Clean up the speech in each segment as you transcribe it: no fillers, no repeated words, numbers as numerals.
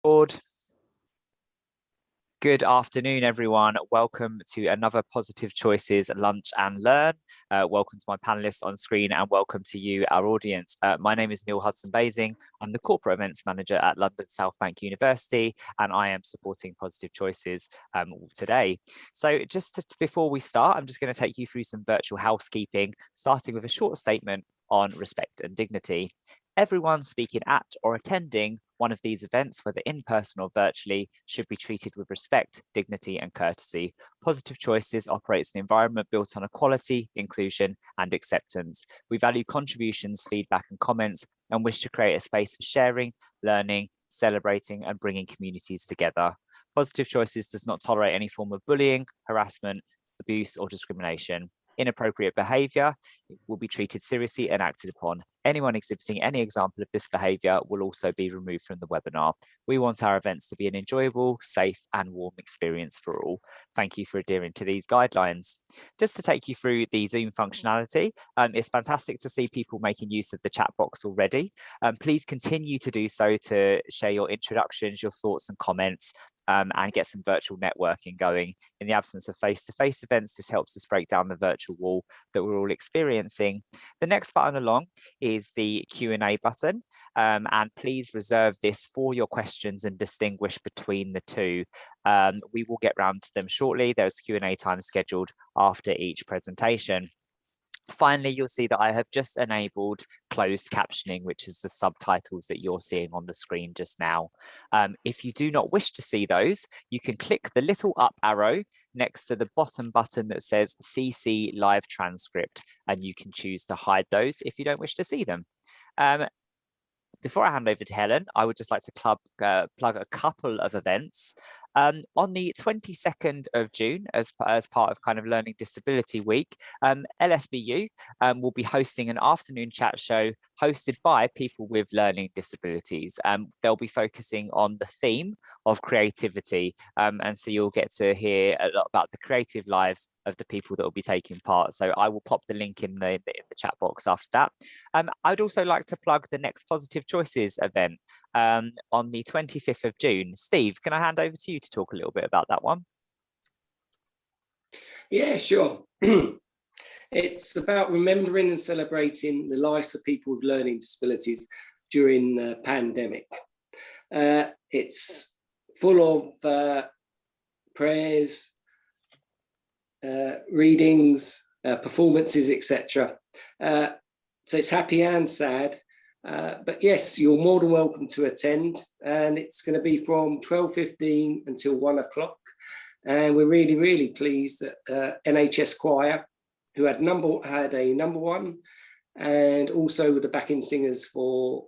Board. Good afternoon, everyone. Welcome to another Positive Choices Lunch and Learn. Welcome to my panelists on screen and welcome to you, our audience. My name is Neil Hudson-Basing. I'm the Corporate Events Manager at London South Bank University, and I am supporting Positive Choices today. So before we start, I'm just going to take you through some virtual housekeeping, starting with a short statement on respect and dignity. Everyone speaking at or attending one of these events, whether in person or virtually, should be treated with respect, dignity, and courtesy. Positive Choices operates an environment built on equality, inclusion, and acceptance. We value contributions, feedback, and comments, and wish to create a space for sharing, learning, celebrating, and bringing communities together. Positive Choices does not tolerate any form of bullying, harassment, abuse, or discrimination. Inappropriate behaviour will be treated seriously and acted upon. Anyone exhibiting any example of this behaviour will also be removed from the webinar. We want our events to be an enjoyable, safe and warm experience for all. Thank you for adhering to these guidelines. Just to take you through the Zoom functionality, it's fantastic to see people making use of the chat box already. Please continue to do so to share your introductions, your thoughts and comments, and get some virtual networking going. In the absence of face-to-face events, this helps us break down the virtual wall that we're all experiencing. The next button along is the Q&A button, and please reserve this for your questions and distinguish between the two. We will get round to them shortly. There's Q&A time scheduled after each presentation. Finally, you'll see that I have just enabled closed captioning, which is the subtitles that you're seeing on the screen just now. If you do not wish to see those, you can click the little up arrow next to the bottom button that says CC Live Transcript, and you can choose to hide those if you don't wish to see them. Before I hand over to Helen, I would just like to plug a couple of events. On the 22nd of June, as part of kind of Learning Disability Week, LSBU will be hosting an afternoon chat show hosted by people with learning disabilities. They'll be focusing on the theme of creativity, and so you'll get to hear a lot about the creative lives of the people that will be taking part. So I will pop the link in the chat box after that. I'd also like to plug the next Positive Choices event on the 25th of June. Steve, can I hand over to you to talk a little bit about that one? Yeah, sure. It's about remembering and celebrating the lives of people with learning disabilities during the pandemic. It's full of prayers, readings, performances, etc. So it's happy and sad. But yes, you're more than welcome to attend, and it's going to be from 12:15 until 1 o'clock. And we're really, really pleased that NHS Choir, who had a number one, and also with the backing singers for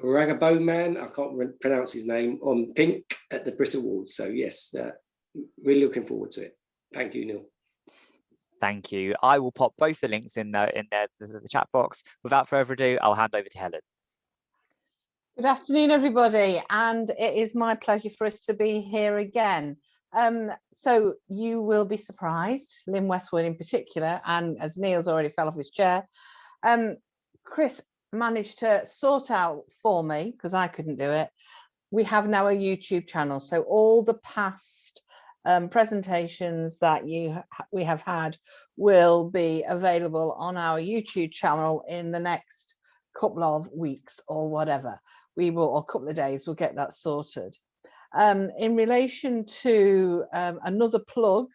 Ragabowman, I can't pronounce his name, on Pink at the Brit Awards. So yes, really looking forward to it. Thank you, Neil. Thank you. I will pop both the links in there the chat box. Without further ado, I'll hand over to Helen. Good afternoon, everybody, and it is my pleasure for us to be here again. So you will be surprised, Lynn Westwood in particular, and as Neil's already fell off his chair, Chris managed to sort out for me, because I couldn't do it. We have now a YouTube channel, so all the past presentations that we have had will be available on our YouTube channel in the next couple of weeks or whatever. Or a couple of days, we'll get that sorted. In relation to another plug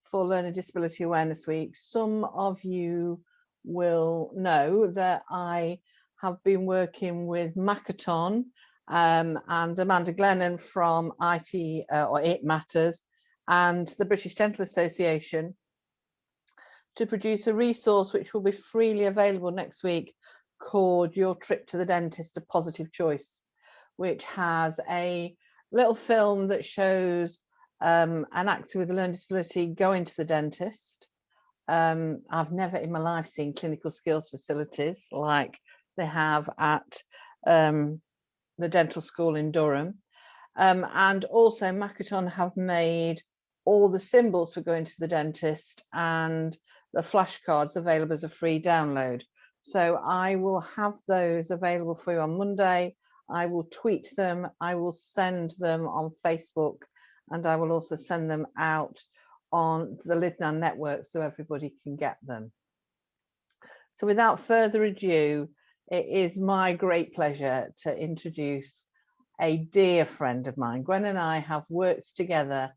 for Learning Disability Awareness Week, some of you will know that I have been working with Makaton and Amanda Glennon from It Matters and the British Dental Association to produce a resource which will be freely available next week, called Your Trip to the Dentist, A Positive Choice, which has a little film that shows an actor with a learning disability going to the dentist. I've never in my life seen clinical skills facilities like they have at the dental school in Durham. And also Makaton have made all the symbols for going to the dentist and the flashcards available as a free download. So I will have those available for you on Monday. I will tweet them, I will send them on Facebook, and I will also send them out on the Lidnan network so everybody can get them. So without further ado, it is my great pleasure to introduce a dear friend of mine. Gwen and I have worked together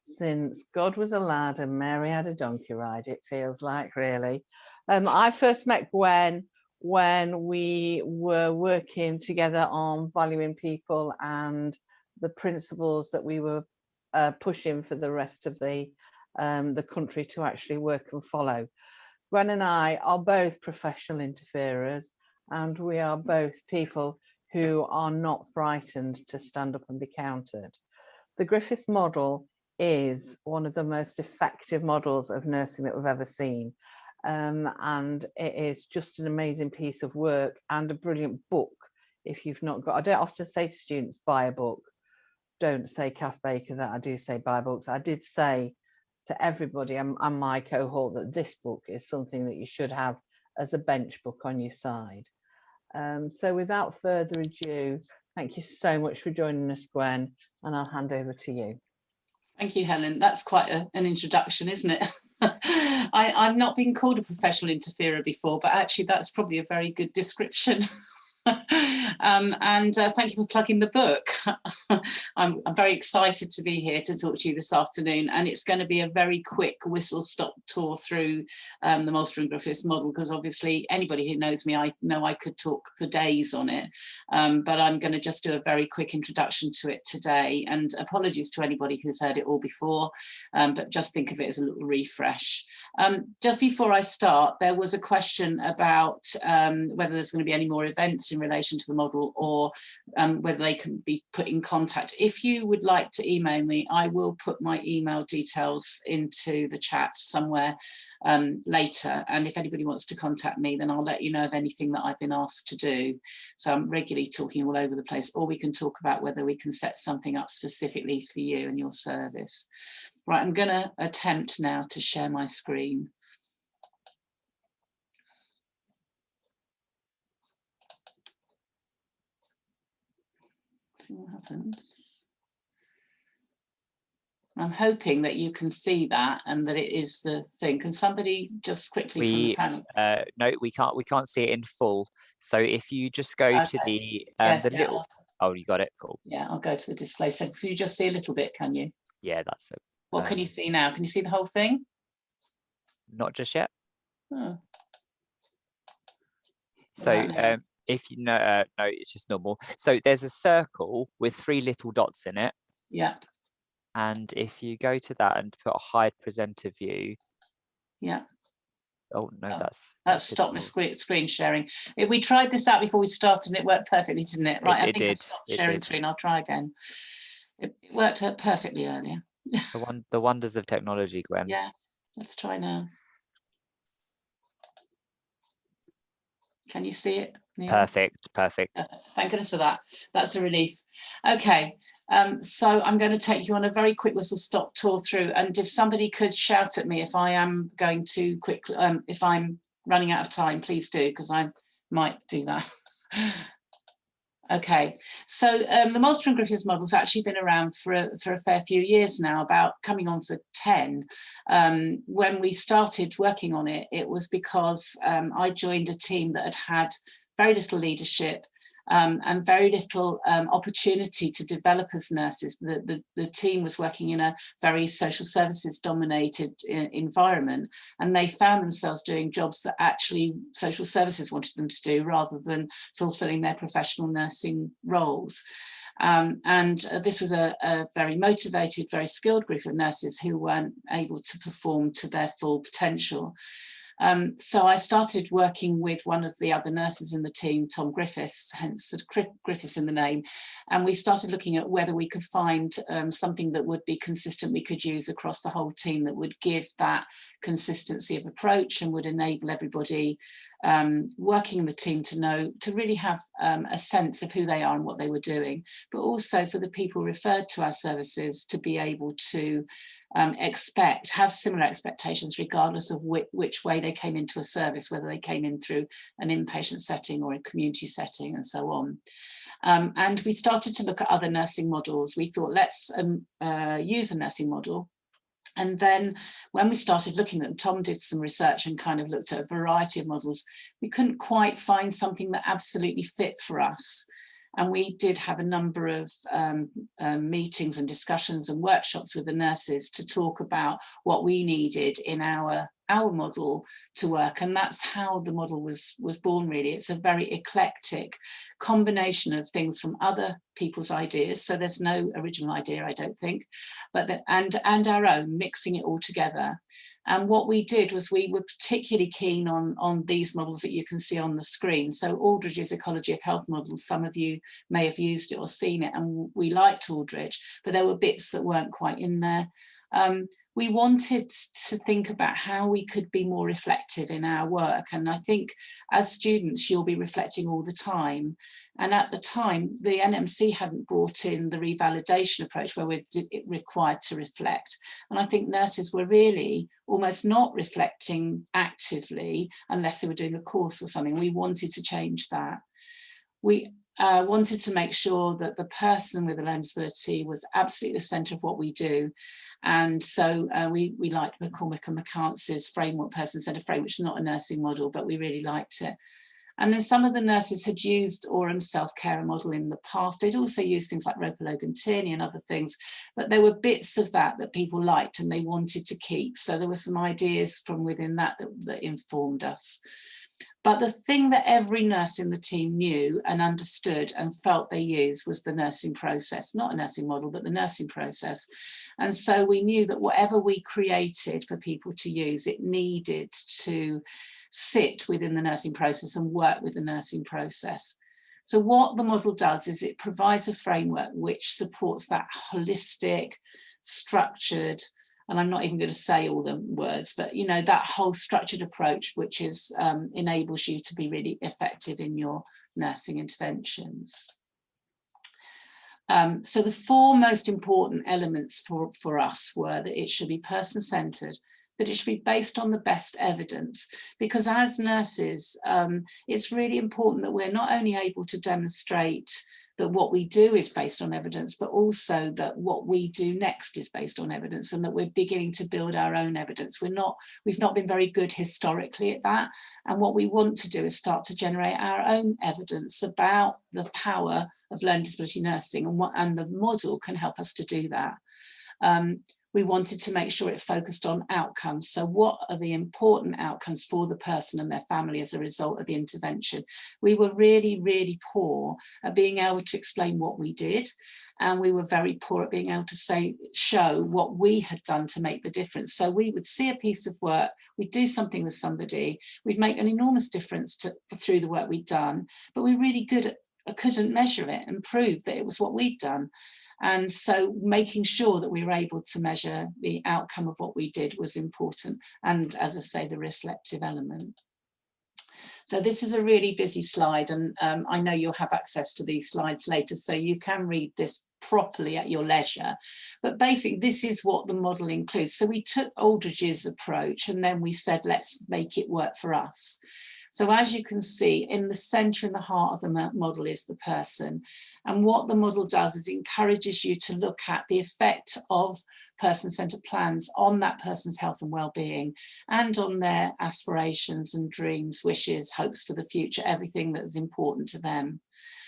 since God was a lad and Mary had a donkey ride, it feels like, really. I first met Gwen when we were working together on valuing people and the principles that we were pushing for the rest of the country to actually work and follow. Gwen and I are both professional interferers, and we are both people who are not frightened to stand up and be counted. The Griffiths model is one of the most effective models of nursing that we've ever seen. And it is just an amazing piece of work and a brilliant book. If you've not got, I don't often say to students, buy a book. Don't say Kath Baker that, I do say buy books. I did say to everybody and my cohort that this book is something that you should have as a bench book on your side. So without further ado, thank you so much for joining us, Gwen, and I'll hand over to you. Thank you, Helen. That's quite an introduction, isn't it? I've not been called a professional interferer before, but actually that's probably a very good description. And thank you for plugging the book. I'm very excited to be here to talk to you this afternoon, and it's going to be a very quick whistle-stop tour through the Moulster-Griffiths model, because obviously anybody who knows me, I know I could talk for days on it, but I'm going to just do a very quick introduction to it today, and apologies to anybody who's heard it all before, but just think of it as a little refresh. Just before I start, there was a question about whether there's going to be any more events in relation to the model, or whether they can be put in contact. If you would like to email me, I will put my email details into the chat somewhere later, and if anybody wants to contact me, then I'll let you know of anything that I've been asked to do. So I'm regularly talking all over the place, or we can talk about whether we can set something up specifically for you and your service. Right, I'm going to attempt now to share my screen. See what happens. I'm hoping that you can see that and that it is the thing. Can somebody just quickly from the panel? No, we can't see it in full. So if you just go to the yes, the little. Oh, you got it. Cool. Yeah, I'll go to the display. So can you just see a little bit? Can you? Yeah, that's it. What can you see now? Can you see the whole thing? Not just yet. Oh. So if you know, no, it's just normal. So there's a circle with 3 little dots in it. Yeah. And if you go to that and put hide presenter view. Yeah. Oh no, that's stopped my screen sharing. We tried this out before we started and it worked perfectly, didn't it? Right, I think I've stopped sharing screen. I'll try again. It worked perfectly earlier. The wonders of technology, Gwen. Yeah, let's try now. Can you see it? Neil? Perfect. Thank goodness for that. That's a relief. Okay, so I'm going to take you on a very quick whistle-stop tour through, and if somebody could shout at me if I am going too quickly, if I'm running out of time, please do, because I might do that. Okay, so the Moulster-Griffiths model has actually been around for a fair few years now, about coming on for 10. When we started working on it, it was because I joined a team that had very little leadership and very little opportunity to develop as nurses. The team was working in a very social services dominated environment, and they found themselves doing jobs that actually social services wanted them to do rather than fulfilling their professional nursing roles. And this was a very motivated, very skilled group of nurses who weren't able to perform to their full potential. So I started working with one of the other nurses in the team, Tom Griffiths, hence the Griffiths in the name, and we started looking at whether we could find something that would be consistent we could use across the whole team, that would give that consistency of approach and would enable everybody working in the team to really have a sense of who they are and what they were doing, but also for the people referred to our services to be able to have similar expectations regardless of which way they came into a service, whether they came in through an inpatient setting or a community setting and so on. And we started to look at other nursing models. We thought, let's use a nursing model. And then when we started looking at them, Tom did some research and kind of looked at a variety of models. We couldn't quite find something that absolutely fit for us. And we did have a number of meetings and discussions and workshops with the nurses to talk about what we needed in our model to work. And that's how the model was born, really. It's a very eclectic combination of things from other people's ideas. So there's no original idea, I don't think, but and our own, mixing it all together. And what we did was we were particularly keen on these models that you can see on the screen. So Aldridge's Ecology of Health model, some of you may have used it or seen it, and we liked Aldridge, but there were bits that weren't quite in there. We wanted to think about how we could be more reflective in our work. And I think as students, you'll be reflecting all the time. And at the time, the NMC hadn't brought in the revalidation approach where we're required to reflect. And I think nurses were really almost not reflecting actively unless they were doing a course or something. We wanted to change that. We wanted to make sure that the person with a learning disability was absolutely the centre of what we do. And so we liked McCormick and McCarthy's framework, person-centred framework, which is not a nursing model, but we really liked it. And then some of the nurses had used Orem self-care model in the past. They'd also used things like Roper Logan Tierney and other things, but there were bits of that people liked and they wanted to keep. So there were some ideas from within that informed us. But the thing that every nurse in the team knew and understood and felt they used was the nursing process, not a nursing model, but the nursing process. And so we knew that whatever we created for people to use, it needed to sit within the nursing process and work with the nursing process. So what the model does is it provides a framework which supports that holistic, structured, and I'm not even going to say all the words, but you know, that whole structured approach, which is enables you to be really effective in your nursing interventions. So the four most important elements for us were that it should be person-centered, that it should be based on the best evidence, because as nurses, it's really important that we're not only able to demonstrate that what we do is based on evidence, but also that what we do next is based on evidence, and that we're beginning to build our own evidence. We've not been very good historically at that. And what we want to do is start to generate our own evidence about the power of learning disability nursing, and the model can help us to do that. We wanted to make sure it focused on outcomes. So what are the important outcomes for the person and their family as a result of the intervention? We were really, really poor at being able to explain what we did. And we were very poor at being able to show what we had done to make the difference. So we would see a piece of work, we'd do something with somebody, we'd make an enormous difference through the work we'd done, but we really couldn't measure it and prove that it was what we'd done. And so making sure that we were able to measure the outcome of what we did was important. And as I say, the reflective element. So this is a really busy slide, and I know you'll have access to these slides later, so you can read this properly at your leisure. But basically, this is what the model includes. So we took Aldridge's approach and then we said, let's make it work for us. So as you can see, in the centre and the heart of the model is the person. And what the model does is encourages you to look at the effect of person-centred plans on that person's health and well-being, and on their aspirations and dreams, wishes, hopes for the future, everything that is important to them.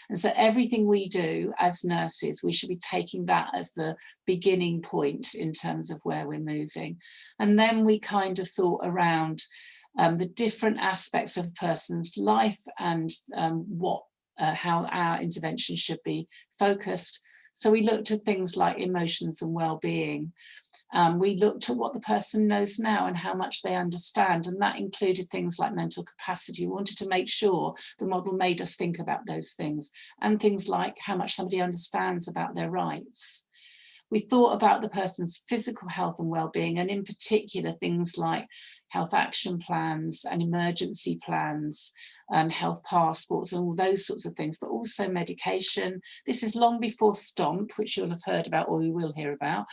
And so everything we do as nurses, we should be taking that as the beginning point in terms of where we're moving. And then we kind of thought around the different aspects of a person's life and how our intervention should be focused. So we looked at things like emotions and well-being. We looked at what the person knows now and how much they understand, and that included things like mental capacity. We wanted to make sure the model made us think about those things, and things like how much somebody understands about their rights. We thought about the person's physical health and well-being, and in particular things like health action plans and emergency plans and health passports and all those sorts of things, but also medication. This is long before STOMP, which you'll have heard about, or you will hear about,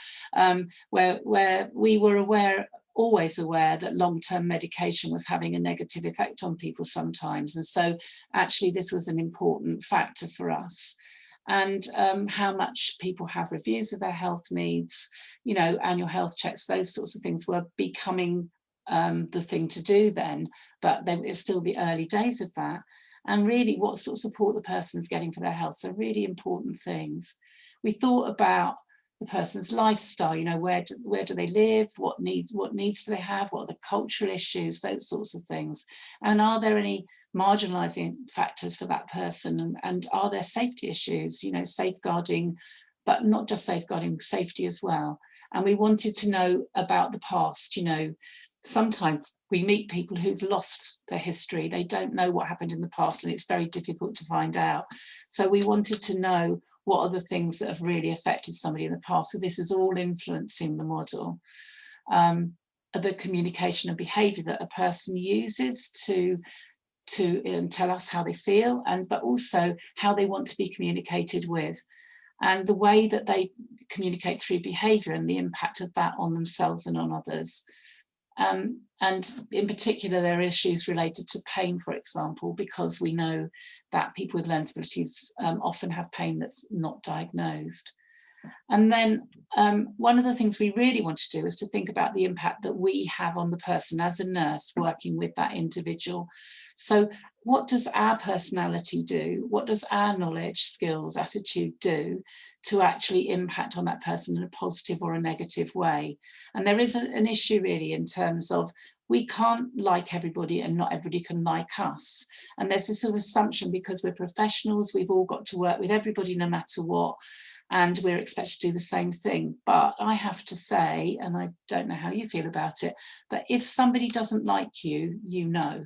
where we were always aware that long-term medication was having a negative effect on people sometimes. And so actually this was an important factor for us. and how much people have reviews of their health needs, you know, annual health checks, those sorts of things were becoming the thing to do then, but they were still the early days of that. And really what sort of support the person's getting for their health. So really important things. We thought about the person's lifestyle, you know, where do they live, what needs do they have, what are the cultural issues, those sorts of things. And are there any marginalizing factors for that person? And are there safety issues, you know, safeguarding, but not just safeguarding, safety as well. And we wanted to know about the past, you know. Sometimes we meet people who've lost their history. They don't know what happened in the past, and it's very difficult to find out. So we wanted to know what are the things that have really affected somebody in the past. So this is all influencing the model. The communication and behaviour that a person uses to tell us how they feel, but also how they want to be communicated with, and the way that they communicate through behaviour and the impact of that on themselves and on others. And in particular, there are issues related to pain, for example, because we know that people with learning disabilities often have pain that's not diagnosed. And then one of the things we really want to do is to think about the impact that we have on the person as a nurse working with that individual. So what does our personality do? What does our knowledge, skills, attitude do to actually impact on that person in a positive or a negative way? And there is an issue really in terms of we can't like everybody and not everybody can like us. And there's this sort of assumption because we're professionals, we've all got to work with everybody no matter what, and we're expected to do the same thing. But I have to say, and I don't know how you feel about it, but if somebody doesn't like you, you know.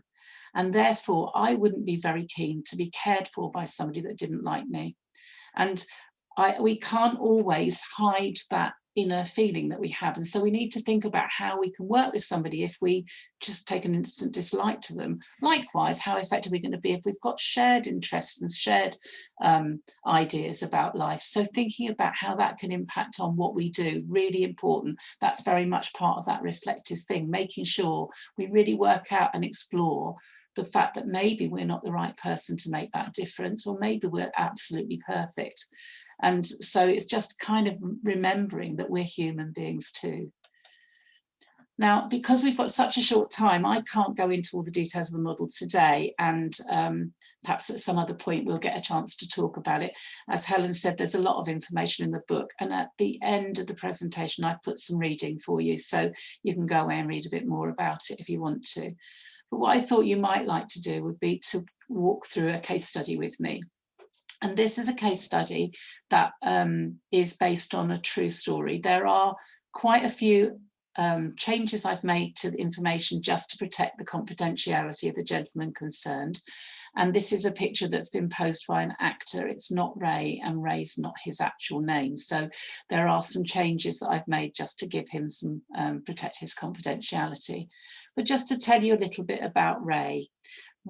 And therefore, I wouldn't be very keen to be cared for by somebody that didn't like me. And we can't always hide that inner feeling that we have. And so we need to think about how we can work with somebody if we just take an instant dislike to them. Likewise, how effective are we going to be if we've got shared interests and shared ideas about life? So thinking about how that can impact on what we do, really important. That's very much part of that reflective thing, making sure we really work out and explore the fact that maybe we're not the right person to make that difference, or maybe we're absolutely perfect. And so it's just kind of remembering that we're human beings too. Now, because we've got such a short time, I can't go into all the details of the model today, and perhaps at some other point we'll get a chance to talk about it. As Helen said, there's a lot of information in the book, and at the end of the presentation I've put some reading for you, so you can go away and read a bit more about it if you want to. But what I thought you might like to do would be to walk through a case study with me. And this is a case study that is based on a true story. There are quite a few changes I've made to the information just to protect the confidentiality of the gentleman concerned. And this is a picture that's been posed by an actor. It's not Ray, and Ray's not his actual name. So there are some changes that I've made just to give him some, protect his confidentiality. But just to tell you a little bit about Ray.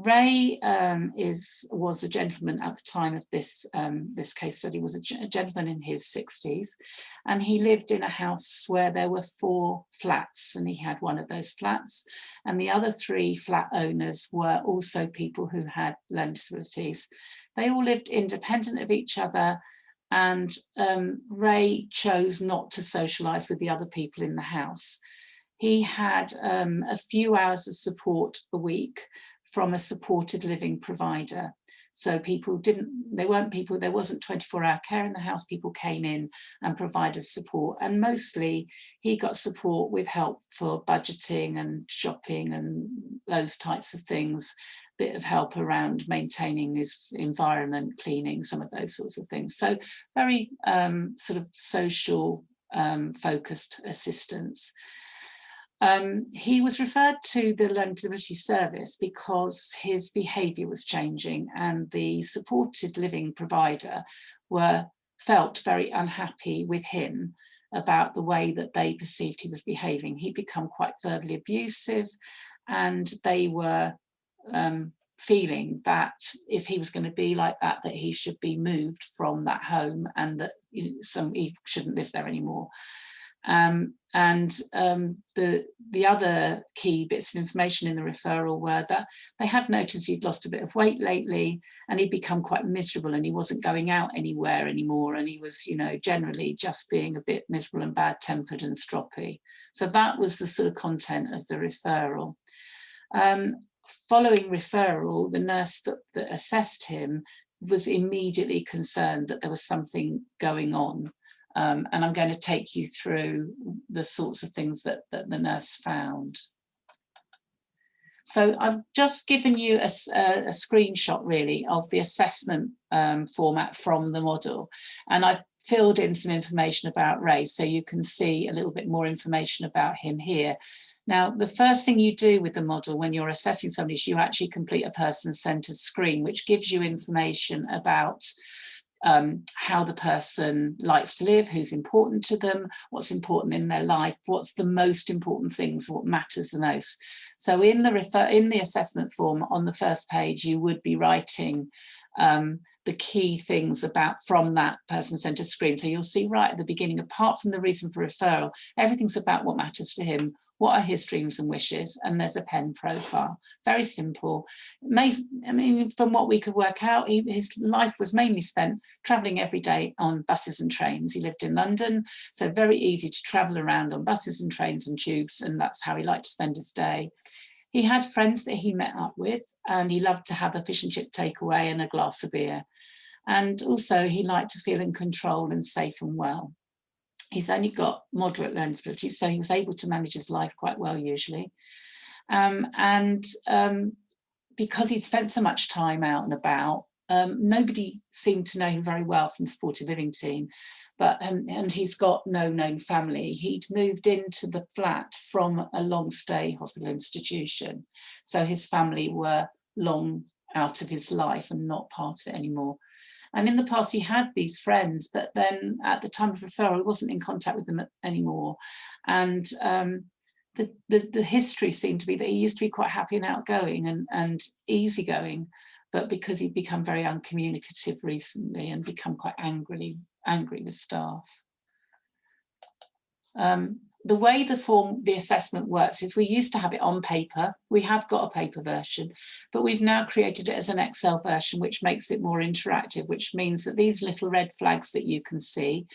Ray was a gentleman at the time of this case study, was a gentleman in his 60s, and he lived in a house where there were 4 flats, and he had one of those flats, and the other 3 flat owners were also people who had learning disabilities. They all lived independent of each other, and Ray chose not to socialise with the other people in the house. He had a few hours of support a week from a supported living provider. So there wasn't 24-hour care in the house. People came in and provided support. And mostly he got support with help for budgeting and shopping and those types of things, bit of help around maintaining his environment, cleaning, some of those sorts of things. So very sort of social focused assistance. He was referred to the Learning Disability Service because his behaviour was changing, and the supported living provider felt very unhappy with him about the way that they perceived he was behaving. He'd become quite verbally abusive, and they were feeling that if he was going to be like that, that he should be moved from that home, and that he shouldn't live there anymore. The other key bits of information in the referral were that they had noticed he'd lost a bit of weight lately, and he'd become quite miserable, and he wasn't going out anywhere anymore, and he was, you know, generally just being a bit miserable and bad-tempered and stroppy. So that was the sort of content of the referral. Following referral, the nurse that assessed him was immediately concerned that there was something going on. And I'm going to take you through the sorts of things that the nurse found. So I've just given you a screenshot really of the assessment format from the model. And I've filled in some information about Ray, so you can see a little bit more information about him here. Now, the first thing you do with the model when you're assessing somebody is you actually complete a person-centered screen, which gives you information about how the person likes to live, who's important to them, what's important in their life, what's the most important things, what matters the most. So in the assessment form on the first page, you would be writing the key things from that person-centered screen. So you'll see right at the beginning, apart from the reason for referral, everything's about what matters to him, what are his dreams and wishes, and there's a pen profile. Very simple. I mean, from what we could work out, his life was mainly spent travelling every day on buses and trains. He lived in London, so very easy to travel around on buses and trains and tubes, and that's how he liked to spend his day. He had friends that he met up with, and he loved to have a fish and chip takeaway and a glass of beer. And also he liked to feel in control and safe and well. He's only got moderate learning disabilities, so he was able to manage his life quite well usually. Because he'd spent so much time out and about, nobody seemed to know him very well from the supported living team. And he's got no known family. He'd moved into the flat from a long stay hospital institution. So his family were long out of his life and not part of it anymore. And in the past he had these friends, but then at the time of referral, he wasn't in contact with them anymore. And the history seemed to be that he used to be quite happy and outgoing and easygoing, but because he'd become very uncommunicative recently and become quite angry with staff. The way the assessment works is we used to have it on paper. We have got a paper version, but we've now created it as an Excel version, which makes it more interactive, which means that these little red flags that you can see,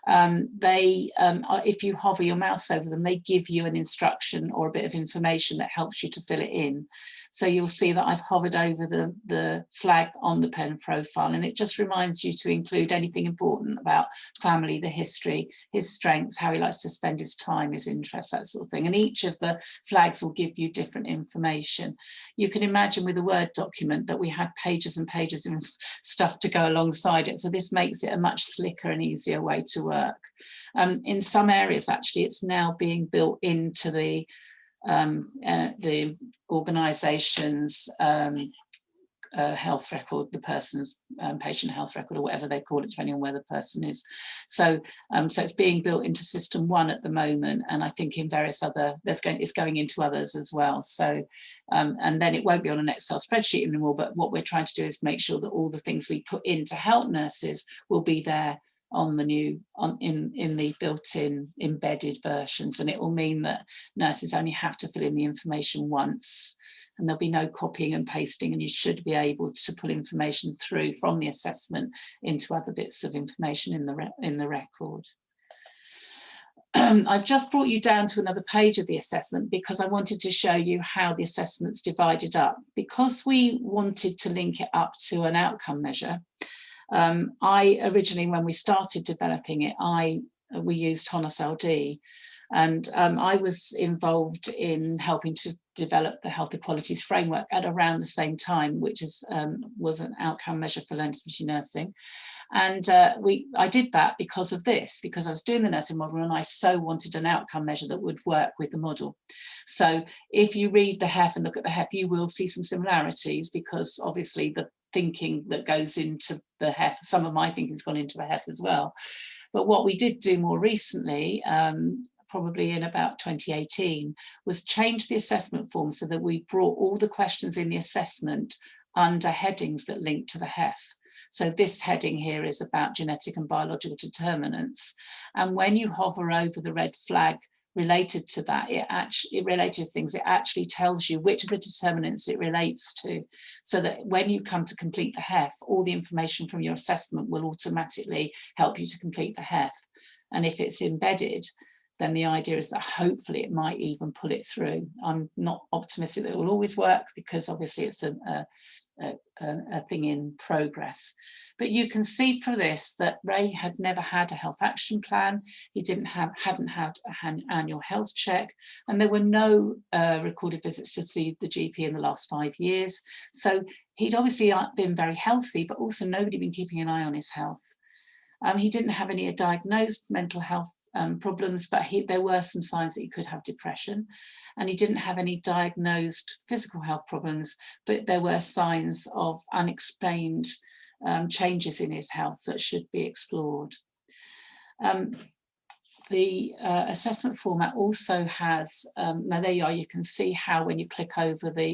if you hover your mouse over them, they give you an instruction or a bit of information that helps you to fill it in. So you'll see that I've hovered over the flag on the pen profile, and it just reminds you to include anything important about family, the history, his strengths, how he likes to spend his time, his interests, that sort of thing. And each of the flags will give you different information. You can imagine with a Word document that we had pages and pages of stuff to go alongside it. So this makes it a much slicker and easier way to work. In some areas, actually, it's now being built into the organisation's health record, the person's patient health record, or whatever they call it, depending on where the person is. So it's being built into System 1 at the moment, and I think in various other, it's going into others as well. So and then it won't be on an Excel spreadsheet anymore, but what we're trying to do is make sure that all the things we put in to help nurses will be there on the new, in the built-in embedded versions, and it will mean that nurses only have to fill in the information once, and there'll be no copying and pasting, and you should be able to pull information through from the assessment into other bits of information in the record. I've just brought you down to another page of the assessment because I wanted to show you how the assessment's divided up. Because we wanted to link it up to an outcome measure, I originally, when we started developing it, we used HONOS LD, and I was involved in helping to develop the Health Equalities Framework at around the same time, which was an outcome measure for learning disability nursing. And I did that because of this, because I was doing the nursing model and I so wanted an outcome measure that would work with the model. So if you read the HEF and look at the HEF, you will see some similarities, because obviously the thinking that goes into the HEF, some of my thinking's gone into the HEF as well. But what we did do more recently, probably in about 2018, was change the assessment form so that we brought all the questions in the assessment under headings that link to the HEF. So this heading here is about genetic and biological determinants. And when you hover over the red flag related to that, it actually tells you which of the determinants it relates to, so that when you come to complete the HEF, all the information from your assessment will automatically help you to complete the HEF. And if it's embedded, then the idea is that hopefully it might even pull it through. I'm not optimistic that it will always work, because obviously it's a thing in progress. But you can see from this that Ray had never had a health action plan. He hadn't had an annual health check, and there were no recorded visits to see the GP in the last 5 years. So he'd obviously been very healthy, but also nobody been keeping an eye on his health. He didn't have any diagnosed mental health problems, but there were some signs that he could have depression. And he didn't have any diagnosed physical health problems, but there were signs of unexplained changes in his health that should be explored. The assessment format also has, now there you are, you can see how when you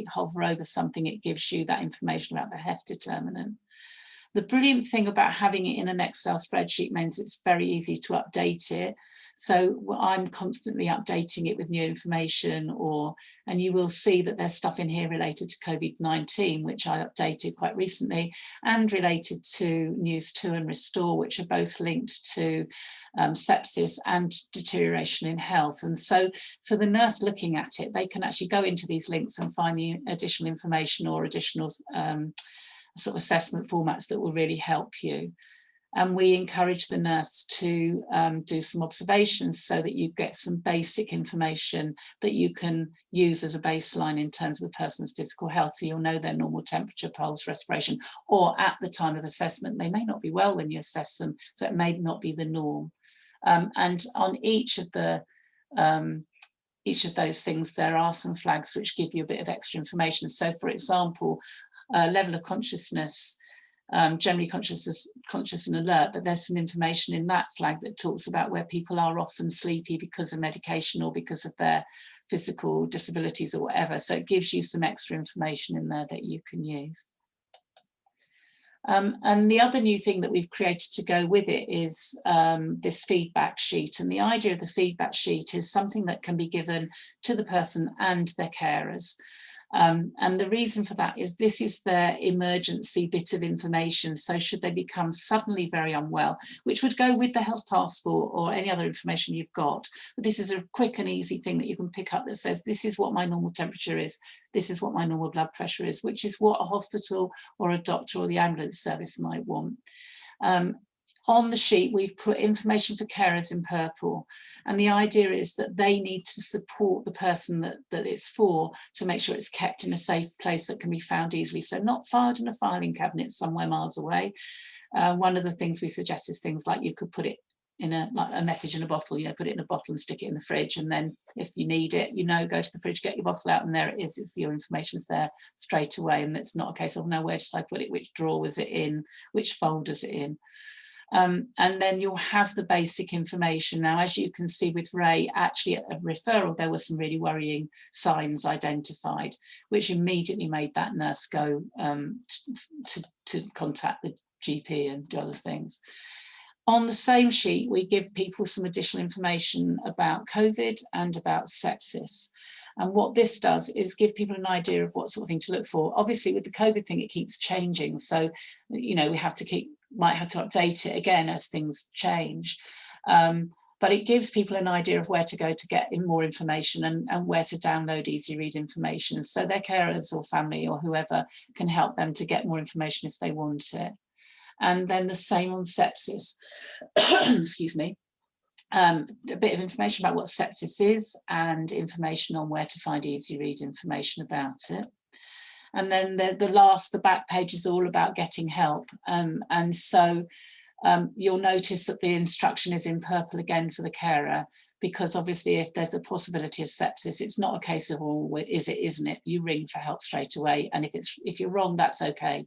hover over something, it gives you that information about the HEF determinant. The brilliant thing about having it in an Excel spreadsheet means it's very easy to update it. So I'm constantly updating it with new information, and you will see that there's stuff in here related to COVID-19, which I updated quite recently, and related to News 2 and Restore, which are both linked to sepsis and deterioration in health. And so for the nurse looking at it, they can actually go into these links and find the additional information or additional sort of assessment formats that will really help you. And we encourage the nurse to do some observations so that you get some basic information that you can use as a baseline in terms of the person's physical health. So you'll know their normal temperature, pulse, respiration, or at the time of assessment, they may not be well when you assess them, so it may not be the norm. And on each of those things, there are some flags which give you a bit of extra information. So for example, level of consciousness, generally conscious and alert, but there's some information in that flag that talks about where people are often sleepy because of medication or because of their physical disabilities or whatever. So it gives you some extra information in there that you can use. And the other new thing that we've created to go with it is this feedback sheet. And the idea of the feedback sheet is something that can be given to the person and their carers. And the reason for that is this is their emergency bit of information. So should they become suddenly very unwell, which would go with the health passport or any other information you've got, but this is a quick and easy thing that you can pick up that says, this is what my normal temperature is, this is what my normal blood pressure is, which is what a hospital or a doctor or the ambulance service might want. On the sheet, we've put information for carers in purple. And the idea is that they need to support the person that it's for to make sure it's kept in a safe place that can be found easily. So not filed in a filing cabinet somewhere miles away. One of the things we suggest is things like you could put it in like a message in a bottle, put it in a bottle and stick it in the fridge. And then if you need it, go to the fridge, get your bottle out, and there it is. Your information's there straight away. And it's not a case of, no, where did I put it? Which drawer was it in? Which folder's it in? And then you'll have the basic information. Now, as you can see with Ray, actually at a referral, there were some really worrying signs identified, which immediately made that nurse go to contact the GP and do other things. On the same sheet, we give people some additional information about COVID and about sepsis. And what this does is give people an idea of what sort of thing to look for. Obviously, with the COVID thing, it keeps changing. So, we might have to update it again as things change. But it gives people an idea of where to go to get more information and where to download easy read information. So their carers or family or whoever can help them to get more information if they want it. And then the same on sepsis. Excuse me. A bit of information about what sepsis is and information on where to find easy read information about it. And then the back page is all about getting help. And so you'll notice that the instruction is in purple again for the carer, because obviously if there's a possibility of sepsis, it's not a case of, oh, is it, isn't it? You ring for help straight away. And if you're wrong, that's okay.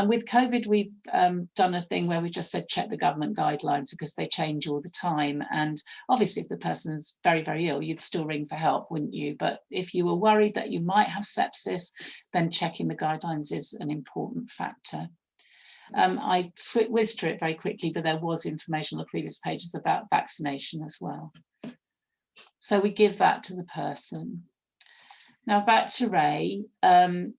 With COVID, we've done a thing where we just said check the government guidelines, because they change all the time. And obviously, if the person's very, very ill, you'd still ring for help, wouldn't you? But if you were worried that you might have sepsis, then checking the guidelines is an important factor. I whizzed through it very quickly, but there was information on the previous pages about vaccination as well. So we give that to the person. Now back to Ray,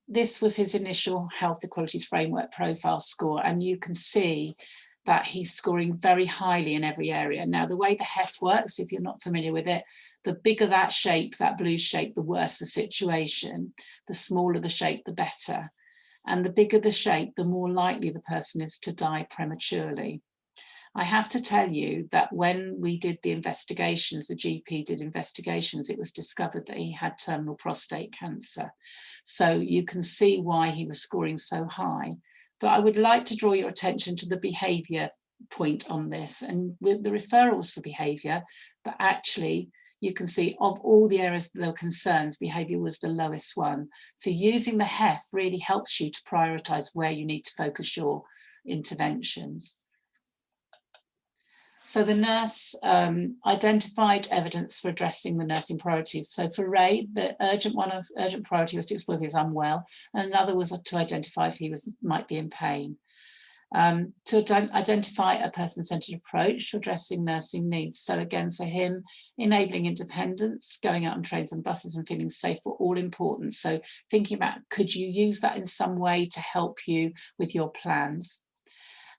this was his initial health equalities framework profile score, and you can see that he's scoring very highly in every area. Now the way the HEF works, if you're not familiar with it, the bigger that shape, that blue shape, the worse the situation. The smaller the shape, the better. And the bigger the shape, the more likely the person is to die prematurely. I have to tell you that when we did the investigations, the GP did investigations, it was discovered that he had terminal prostate cancer. So you can see why he was scoring so high. But I would like to draw your attention to the behaviour point on this, and with the referrals for behaviour, but actually you can see of all the areas that there were concerns, behaviour was the lowest one. So using the HEF really helps you to prioritise where you need to focus your interventions. So the nurse identified evidence for addressing the nursing priorities. So for Ray, the urgent priority was to explore if he was unwell, and another was to identify if he might be in pain. To identify a person-centered approach to addressing nursing needs. So again, for him, enabling independence, going out on trains and buses and feeling safe were all important. So thinking about, could you use that in some way to help you with your plans?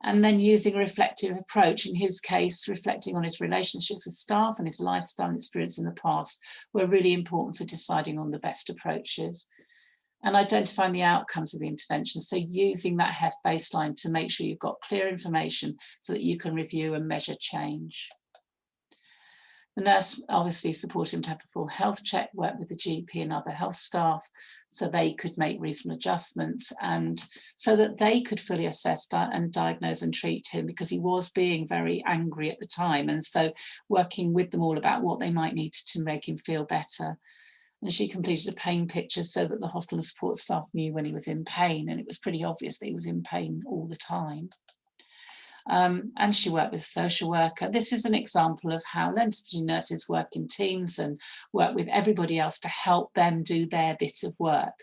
And then using a reflective approach, in his case, reflecting on his relationships with staff and his lifestyle and experience in the past were really important for deciding on the best approaches. And identifying the outcomes of the intervention. So using that HEF baseline to make sure you've got clear information so that you can review and measure change. The nurse obviously supported him to have a full health check, work with the GP and other health staff so they could make reasonable adjustments and so that they could fully assess and diagnose and treat him, because he was being very angry at the time. And so working with them all about what they might need to make him feel better. And she completed a pain picture so that the hospital support staff knew when he was in pain, and it was pretty obvious that he was in pain all the time. And she worked with a social worker. This is an example of how learning disability nurses work in teams and work with everybody else to help them do their bit of work.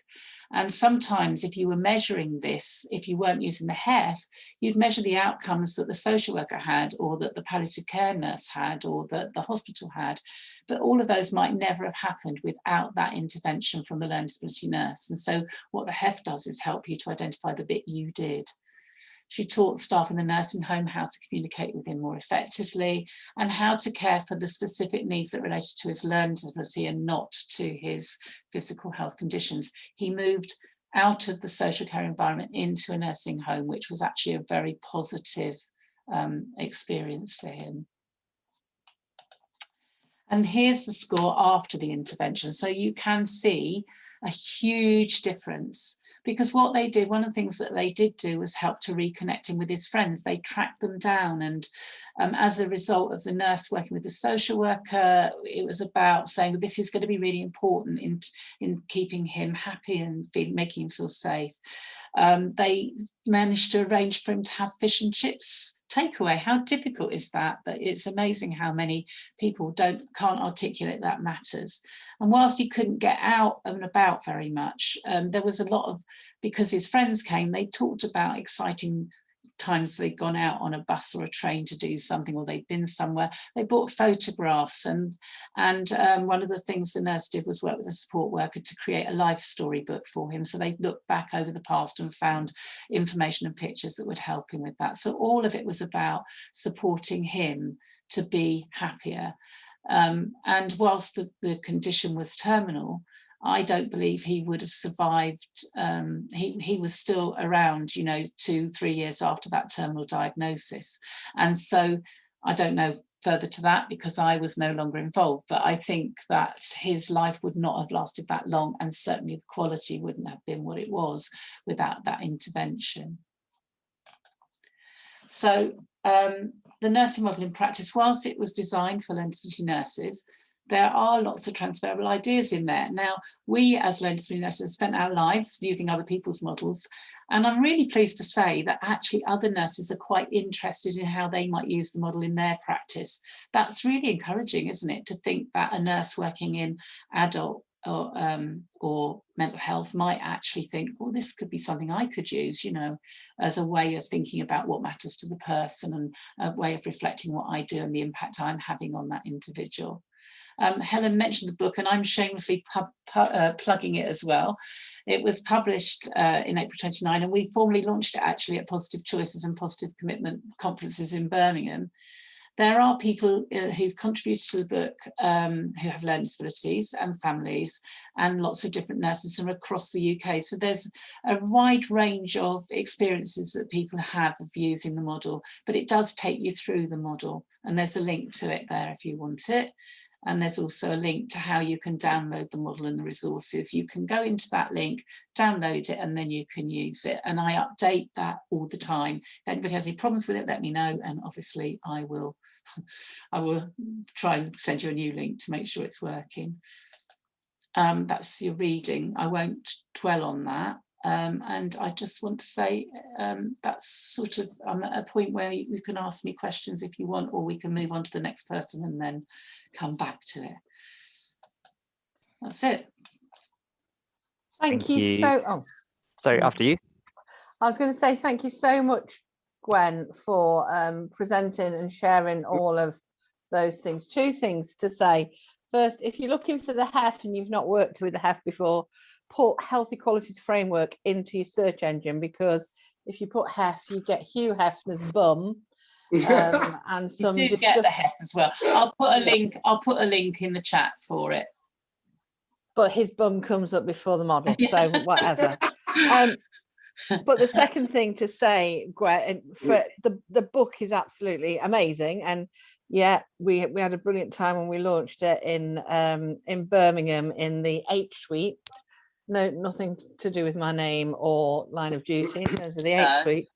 And sometimes if you were measuring this, if you weren't using the HEF, you'd measure the outcomes that the social worker had, or that the palliative care nurse had, or that the hospital had. But all of those might never have happened without that intervention from the learning disability nurse. And so what the HEF does is help you to identify the bit you did. She taught staff in the nursing home how to communicate with him more effectively and how to care for the specific needs that related to his learning disability and not to his physical health conditions. He moved out of the social care environment into a nursing home, which was actually a very positive experience for him. And here's the score after the intervention. So you can see a huge difference, because what they did, one of the things that they did do was help to reconnect him with his friends. They tracked them down, and as a result of the nurse working with the social worker, it was about saying, well, this is going to be really important in keeping him happy and making him feel safe. They managed to arrange for him to have fish and chips takeaway. How difficult is that? But it's amazing how many people can't articulate that matters. And whilst he couldn't get out and about very much, there was a lot of, because his friends came, they talked about exciting times they'd gone out on a bus or a train to do something, or they'd been somewhere. They bought photographs, and one of the things the nurse did was work with a support worker to create a life story book for him. So they looked back over the past and found information and pictures that would help him with that. So all of it was about supporting him to be happier. And whilst the condition was terminal, I don't believe he would have survived. He was still around, 2-3 years after that terminal diagnosis. And so I don't know further to that because I was no longer involved, but I think that his life would not have lasted that long, and certainly the quality wouldn't have been what it was without that intervention. So the nursing model in practice, whilst it was designed for learning disability nurses, there are lots of transferable ideas in there. Now, we as learning disability nurses spent our lives using other people's models, and I'm really pleased to say that actually other nurses are quite interested in how they might use the model in their practice. That's really encouraging, isn't it, to think that a nurse working in adult or mental health might actually think, well, this could be something I could use, you know, as a way of thinking about what matters to the person, and a way of reflecting what I do and the impact I'm having on that individual. Helen mentioned the book, and I'm shamelessly plugging it as well. It was published in April 29, and we formally launched it actually at Positive Choices and Positive Commitment conferences in Birmingham. There are people who've contributed to the book who have learning disabilities, and families, and lots of different nurses from across the UK. So there's a wide range of experiences that people have of using the model, but it does take you through the model, and there's a link to it there if you want it. And there's also a link to how you can download the model and the resources. You can go into that link, download it, and then you can use it. And I update that all the time. If anybody has any problems with it, let me know. And obviously I will try and send you a new link to make sure it's working. That's your reading. I won't dwell on that. And I just want to say that's sort of, I'm at a point where you can ask me questions if you want, or we can move on to the next person and then come back to it. That's it. Thank you so. Sorry, after you. I was going to say thank you so much, Gwen, for presenting and sharing all of those things. Two things to say. First, if you're looking for the HEF and you've not worked with the HEF before, put Health Equalities Framework into your search engine, because if you put HEF, you get Hugh Hefner's bum. And some you do get the HEF as well. I'll put a link in the chat for it. But his bum comes up before the model, so whatever. But the second thing to say, Gwen, for the book is absolutely amazing, and yeah, we had a brilliant time when we launched it in Birmingham in the H suite. No, nothing to do with my name or line of duty in terms of the H suite.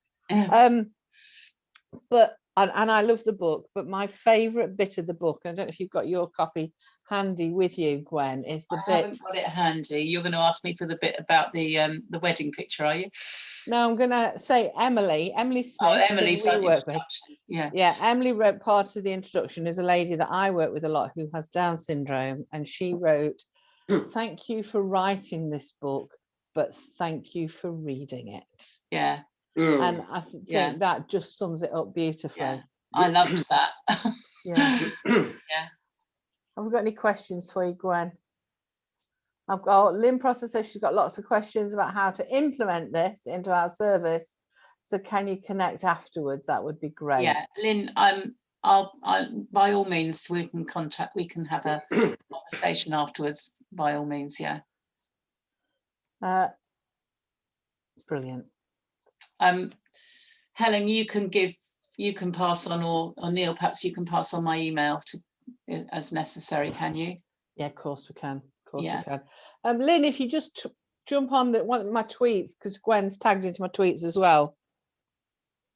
But and I love the book, but my favourite bit of the book, and I don't know if you've got your copy handy with you, Gwen, is the bit. I haven't got it handy. You're going to ask me for the bit about the wedding picture, are you? No, I'm going to say Emily Smith. Oh, Emily's we work with. Yeah, Emily wrote part of the introduction. Is a lady that I work with a lot who has Down syndrome, and she wrote, "Thank you for writing this book, but thank you for reading it." Yeah. And I think that just sums it up beautifully. Yeah. I loved that. Yeah. Yeah. Have we got any questions for you, Gwen? I've got Lynn Prosser says she's got lots of questions about how to implement this into our service. So can you connect afterwards? That would be great. Yeah, Lynn, I'll by all means we can have a conversation afterwards, by all means, yeah. Brilliant. Helen, you can pass on, or Neil, perhaps you can pass on my email to as necessary, can you? Yeah, of course we can. Of course we can. Lynn, if you just jump on one of my tweets, because Gwen's tagged into my tweets as well.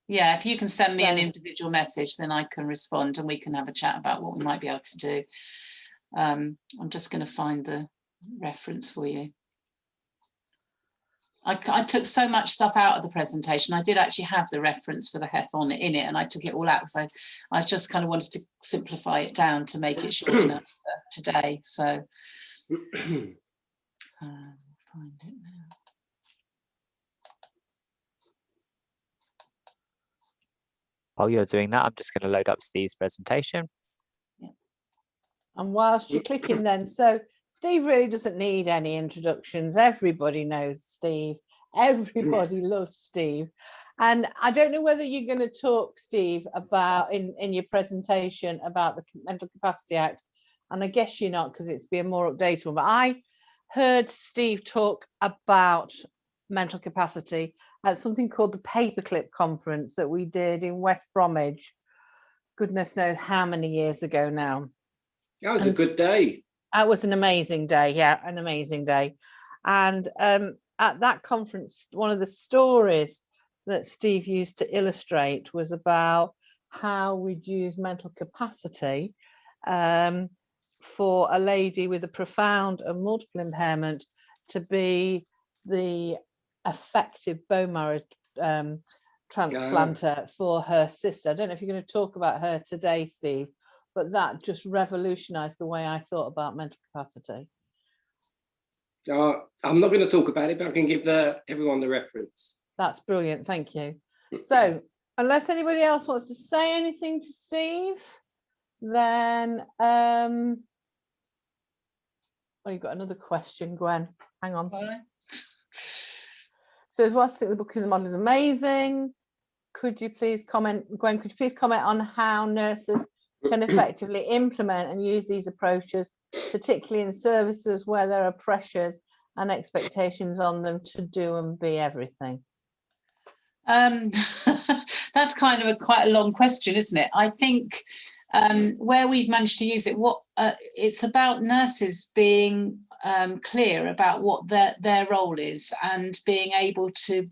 Yeah, if you can send me an individual message, then I can respond and we can have a chat about what we might be able to do. I'm just going to find the reference for you. I took so much stuff out of the presentation. I did actually have the reference for the HEF in it, and I took it all out because I just kind of wanted to simplify it down to make it short enough for today. So find it now. While you're doing that, I'm just going to load up Steve's presentation. Yeah. And whilst you're clicking then, so Steve really doesn't need any introductions. Everybody knows Steve. Everybody loves Steve. And I don't know whether you're going to talk, Steve, about in your presentation about the Mental Capacity Act. And I guess you're not, because it's been a more updated one. But I heard Steve talk about mental capacity at something called the Paperclip Conference that we did in West Bromwich. Goodness knows how many years ago now. That was a good day. That was an amazing day. Yeah, an amazing day. And at that conference, one of the stories that Steve used to illustrate was about how we'd use mental capacity for a lady with a profound and multiple impairment to be the effective bone marrow transplanter for her sister. I don't know if you're going to talk about her today, Steve, but that just revolutionized the way I thought about mental capacity. I'm not going to talk about it, but I can give everyone the reference. That's brilliant, thank you. So unless anybody else wants to say anything to Steve, then oh, you've got another question, Gwen. Hang on. So as well, I think the book and the model is amazing. Could you please comment, Gwen, could you please comment on how nurses can effectively implement and use these approaches, particularly in services where there are pressures and expectations on them to do and be everything? That's kind of quite a long question, isn't it? I think where we've managed to use it, it's about nurses being clear about what their role is, and being able to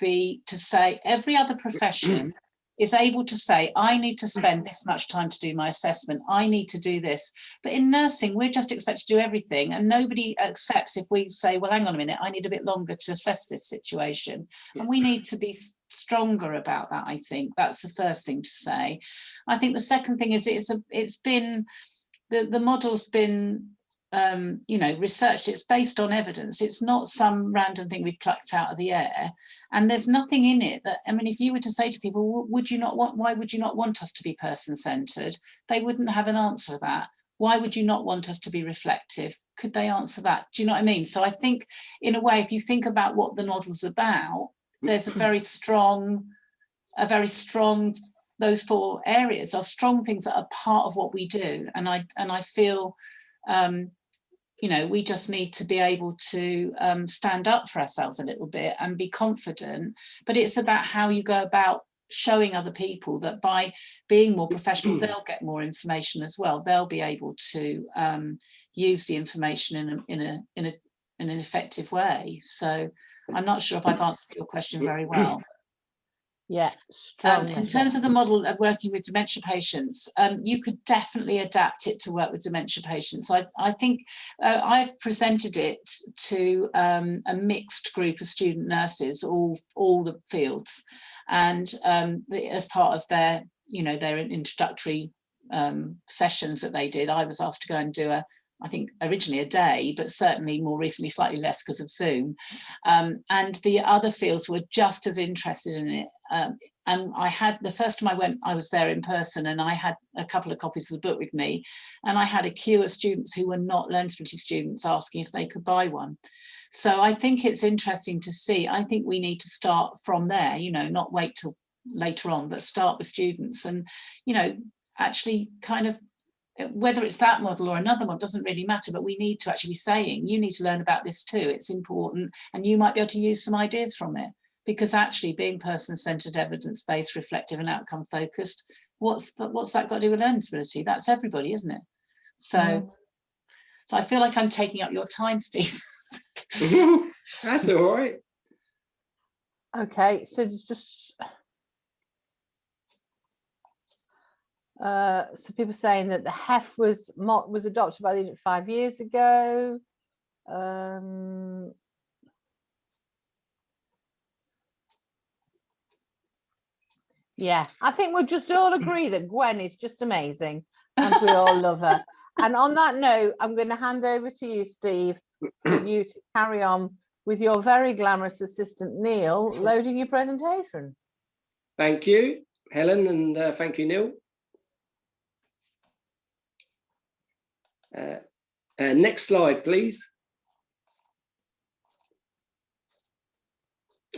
say every other profession is able to say, I need to spend this much time to do my assessment, I need to do this. But in nursing, we're just expected to do everything, and nobody accepts if we say, well, hang on a minute, I need a bit longer to assess this situation. And we need to be stronger about that. I think that's the first thing to say. I think the second thing is it's been, the model's been researched. It's based on evidence. It's not some random thing we plucked out of the air, and there's nothing in it that, I mean, if you were to say to people, why would you not want us to be person-centered, they wouldn't have an answer to that. Why would you not want us to be reflective? Could they answer that? Do you know what I mean? So I think, in a way, if you think about what the model's about, there's a very strong, those four areas are strong things that are part of what we do. And I feel, we just need to be able to stand up for ourselves a little bit and be confident. But it's about how you go about showing other people that by being more professional, they'll get more information as well. They'll be able to use the information in an effective way. So I'm not sure if I've answered your question very well. Yeah, strong. In terms of the model of working with dementia patients, you could definitely adapt it to work with dementia patients. I think I've presented it to a mixed group of student nurses, all the fields, and as part of their introductory sessions that they did, I was asked to go and do I think originally a day, but certainly more recently slightly less because of Zoom. And the other fields were just as interested in it. And I had, the first time I went, I was there in person, and I had a couple of copies of the book with me, and I had a queue of students who were not learning disability students asking if they could buy one. So I think it's interesting to see. I think we need to start from there, not wait till later on, but start with students, and, actually kind of, whether it's that model or another one doesn't really matter, but we need to actually be saying, you need to learn about this too, it's important, and you might be able to use some ideas from it. Because actually being person-centered, evidence-based, reflective and outcome-focused, what's that got to do with learning disability? That's everybody, isn't it? So, so I feel like I'm taking up your time, Steve. That's all right. Okay, so there's just so people saying that the HEF was adopted by the unit 5 years ago. Yeah, I think we'll just all agree that Gwen is just amazing and we all love her. And on that note, I'm going to hand over to you, Steve, for you to carry on with your very glamorous assistant, Neil, loading your presentation. Thank you, Helen, and thank you, Neil. Next slide, please.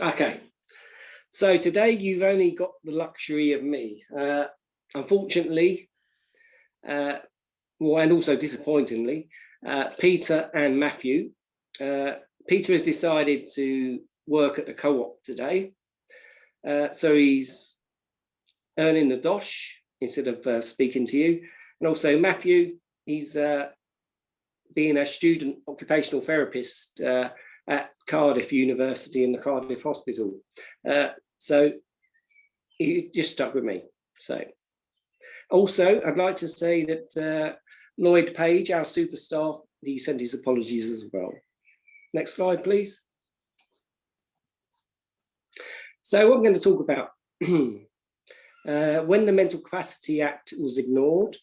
Okay. So today you've only got the luxury of me. Unfortunately, and also disappointingly, Peter and Matthew. Peter has decided to work at the co-op today. So he's earning the dosh instead of speaking to you. And also Matthew, he's being a student occupational therapist at Cardiff University in the Cardiff Hospital. So he just stuck with me. So also, I'd like to say that Lloyd Page, our superstar, he sent his apologies as well. Next slide, please. So what I'm going to talk about, when the Mental Capacity Act was ignored,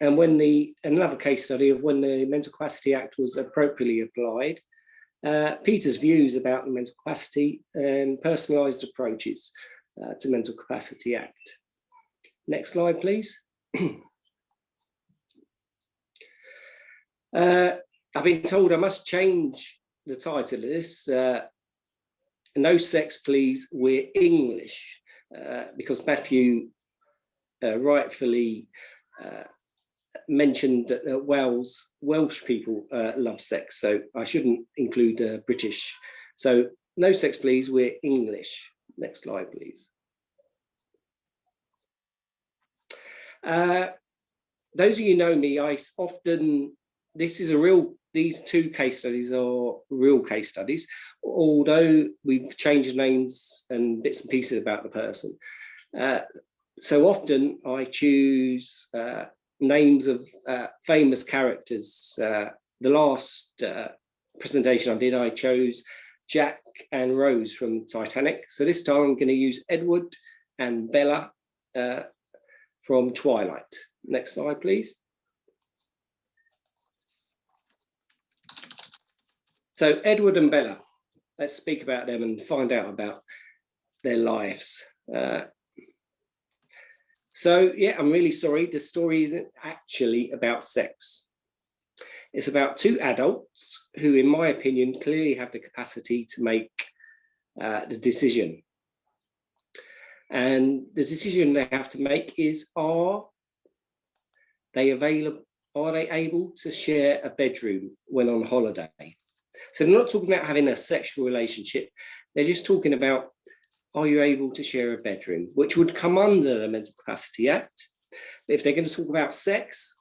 and another case study of when the Mental Capacity Act was appropriately applied, Peter's views about the mental capacity and personalised approaches to Mental Capacity Act. Next slide, please. I've been told I must change the title of this. No sex, please, we're English, because Matthew rightfully mentioned that Welsh people love sex, so I shouldn't include British. So no sex, please, we're English. Next slide, please. Those of you who know me, these two case studies are real case studies, although we've changed names and bits and pieces about the person. So often I choose names of famous characters. The last presentation I did, I chose Jack and Rose from Titanic. So this time I'm going to use Edward and Bella from Twilight. Next slide, please. So Edward and Bella, let's speak about them and find out about their lives. So yeah, I'm really sorry. The story isn't actually about sex. It's about two adults who, in my opinion, clearly have the capacity to make the decision. And the decision they have to make is, are they able to share a bedroom when on holiday? So they're not talking about having a sexual relationship. They're just talking about, are you able to share a bedroom, which would come under the Mental Capacity Act. But if they're going to talk about sex,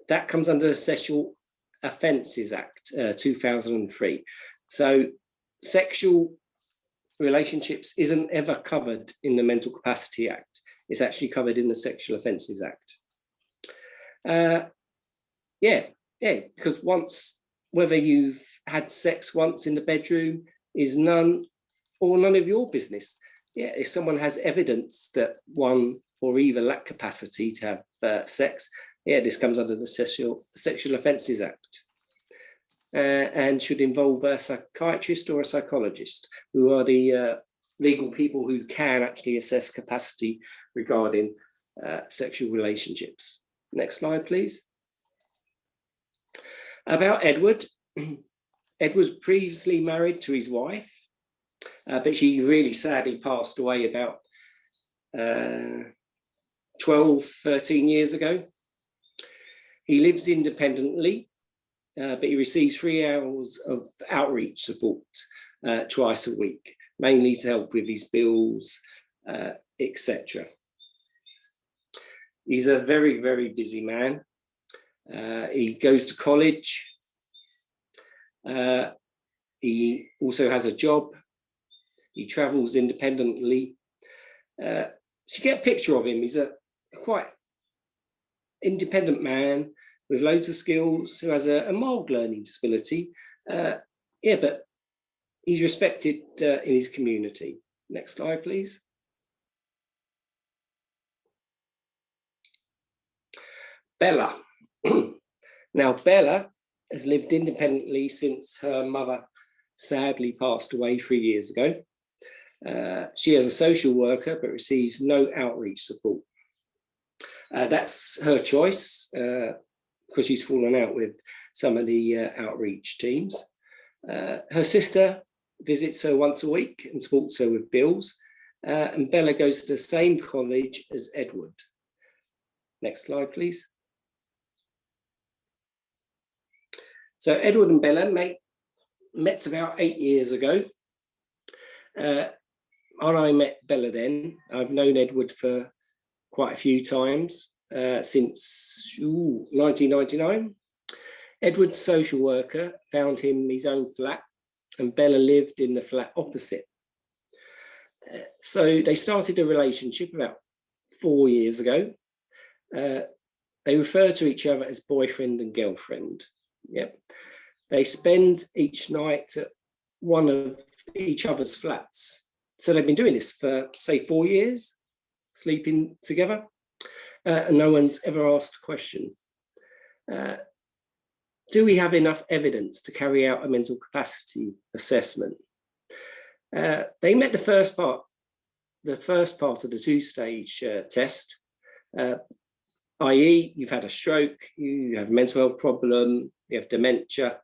that comes under the Sexual Offences Act, 2003. So sexual relationships isn't ever covered in the Mental Capacity Act. It's actually covered in the Sexual Offences Act. Because whether you've had sex once in the bedroom is none of your business. Yeah, if someone has evidence that one or either lack capacity to have sex, yeah, this comes under the Sexual Offences Act, and should involve a psychiatrist or a psychologist, who are the legal people who can actually assess capacity regarding sexual relationships. Next slide, please. About Edward. Ed was previously married to his wife, but she really sadly passed away about 12, 13 years ago. He lives independently, but he receives 3 hours of outreach support twice a week, mainly to help with his bills, etc. He's a very, very busy man. He goes to college. He also has a job. He travels independently. So you get a picture of him. He's a quite independent man with loads of skills, who has a mild learning disability. But he's respected in his community. Next slide, please. Bella. Now, Bella has lived independently since her mother sadly passed away 3 years ago. She is a social worker, but receives no outreach support. That's her choice, because she's fallen out with some of the outreach teams. Her sister visits her once a week and supports her with bills. And Bella goes to the same college as Edward. Next slide, please. So Edward and Bella met about 8 years ago. And I met Bella then. I've known Edward for quite a few times, since 1999. Edward's social worker found him his own flat, and Bella lived in the flat opposite. So they started a relationship about 4 years ago. They refer to each other as boyfriend and girlfriend. Yep. They spend each night at one of each other's flats. So they've been doing this for, say, 4 years, sleeping together, and no one's ever asked a question. Do we have enough evidence to carry out a mental capacity assessment? They met the first part of the two-stage test, i.e. you've had a stroke, you have a mental health problem, you have dementia,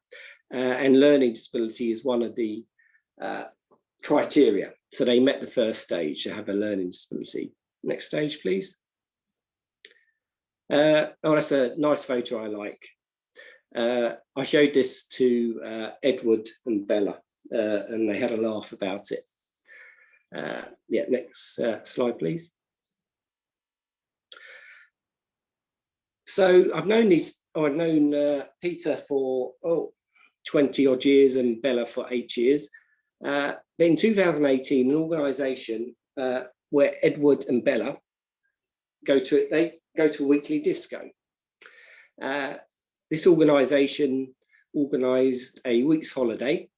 and learning disability is one of the criteria. So they met the first stage to have a learning disability. Next stage, please. Oh, that's a nice photo I like. I showed this to Edward and Bella, and they had a laugh about it. Yeah, next slide, please. So I've known Peter for 20 odd years and Bella for 8 years. In 2018, an organisation where Edward and Bella go to a weekly disco. This organisation organised a week's holiday,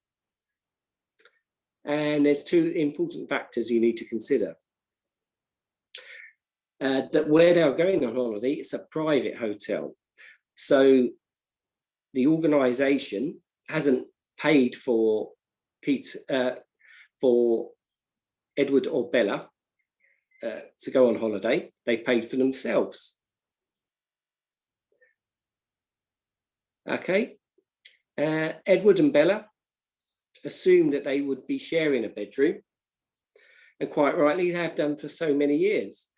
and there's two important factors you need to consider. That where they're going on holiday, it's a private hotel. So the organisation hasn't paid for Edward or Bella to go on holiday. They've paid for themselves. Okay. Edward and Bella assumed that they would be sharing a bedroom, and quite rightly they have done for so many years.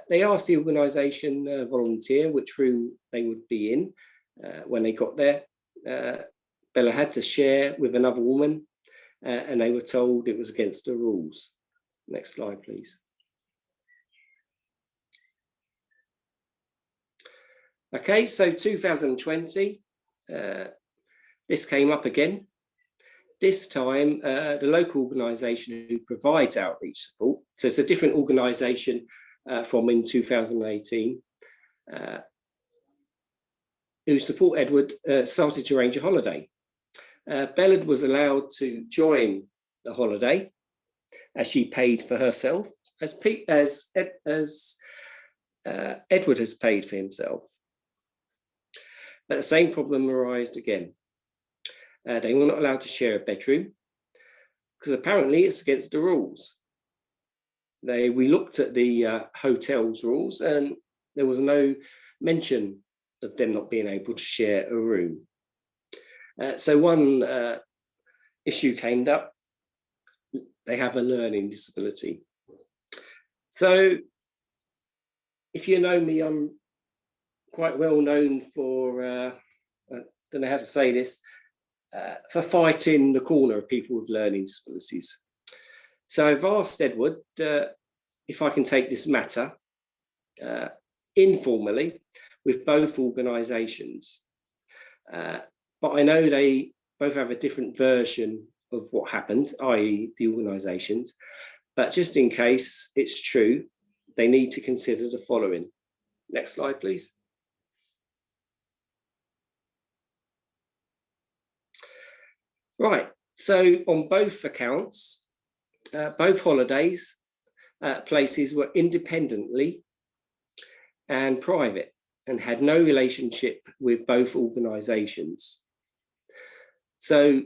They asked the organisation volunteer which room they would be in when they got there. Bella had to share with another woman, and they were told it was against the rules. Next slide, please. Okay, so 2020, this came up again. This time, the local organisation who provides outreach support, so it's a different organisation from in 2018, who support Edward, started to arrange a holiday. Bella was allowed to join the holiday as she paid for herself, as Edward has paid for himself. But the same problem arose again. They were not allowed to share a bedroom because apparently it's against the rules. We looked at the hotel's rules and there was no mention of them not being able to share a room. So one issue came up. They have a learning disability. So if you know me, I'm quite well known for, I don't know how to say this, for fighting the corner of people with learning disabilities. So I've asked Edward if I can take this matter informally with both organisations. But I know they both have a different version of what happened, i.e. the organisations. But just in case it's true, they need to consider the following. Next slide, please. Right, so on both accounts, both holidays places were independently and private and had no relationship with both organisations. So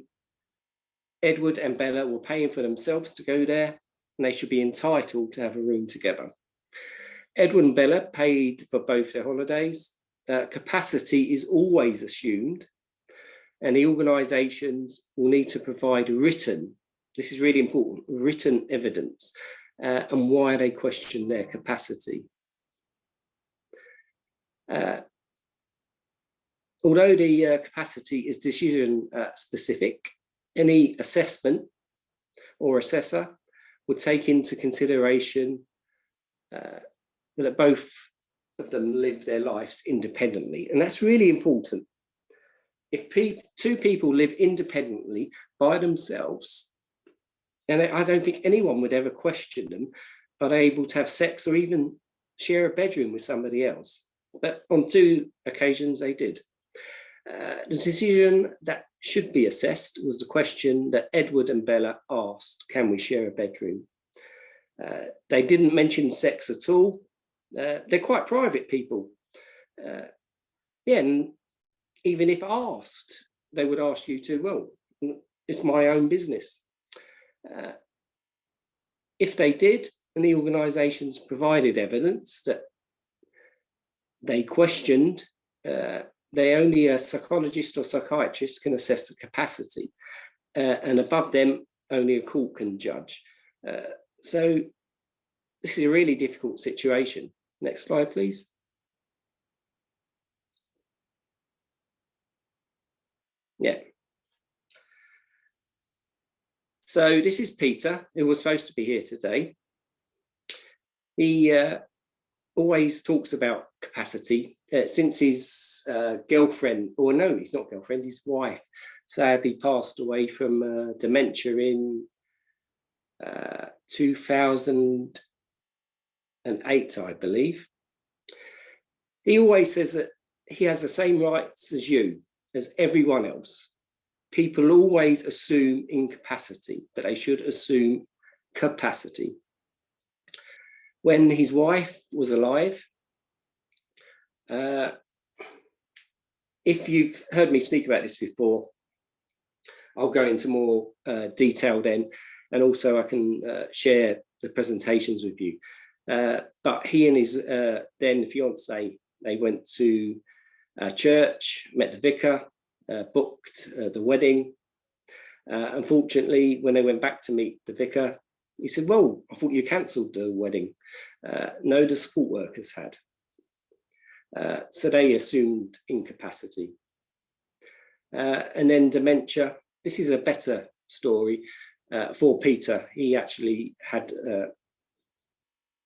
Edward and Bella were paying for themselves to go there, and they should be entitled to have a room together. Edward and Bella paid for both their holidays. Capacity is always assumed, and the organisations will need to provide written, this is really important, written evidence and why they question their capacity. Although the capacity is decision specific, any assessment or assessor would take into consideration that both of them live their lives independently, and that's really important. If two people live independently by themselves, and I don't think anyone would ever question them, are they able to have sex or even share a bedroom with somebody else? But on 2 occasions they did. The decision that should be assessed was the question that Edward and Bella asked, can we share a bedroom? They didn't mention sex at all. They're quite private people. yeah, and even if asked, they would ask you to, well, it's my own business. If they did, and the organisations provided evidence that they questioned, only a psychologist or psychiatrist can assess the capacity, and above them, only a court can judge. So this is a really difficult situation. Next slide, please. Yeah. So this is Peter, who was supposed to be here today. He always talks about capacity since his girlfriend, or no, he's not girlfriend, his wife, sadly passed away from dementia in 2008, I believe. He always says that he has the same rights as you, as everyone else. People always assume incapacity, but they should assume capacity. When his wife was alive, if you've heard me speak about this before, I'll go into more detail then, and also I can share the presentations with you. But he and his then fiance, they went to church, met the vicar, booked the wedding. Unfortunately, when they went back to meet the vicar, he said, well, I thought you cancelled the wedding. No, the support workers had. So they assumed incapacity. And then dementia. This is a better story for Peter. He actually had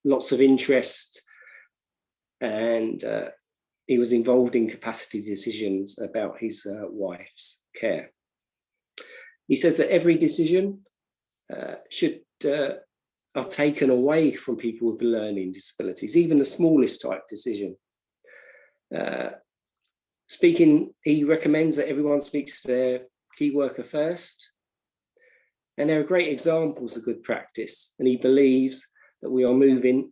lots of interest, and he was involved in capacity decisions about his wife's care. He says that every decision are taken away from people with learning disabilities, even the smallest type decision. He recommends that everyone speaks to their key worker first. And there are great examples of good practice, and he believes that we are moving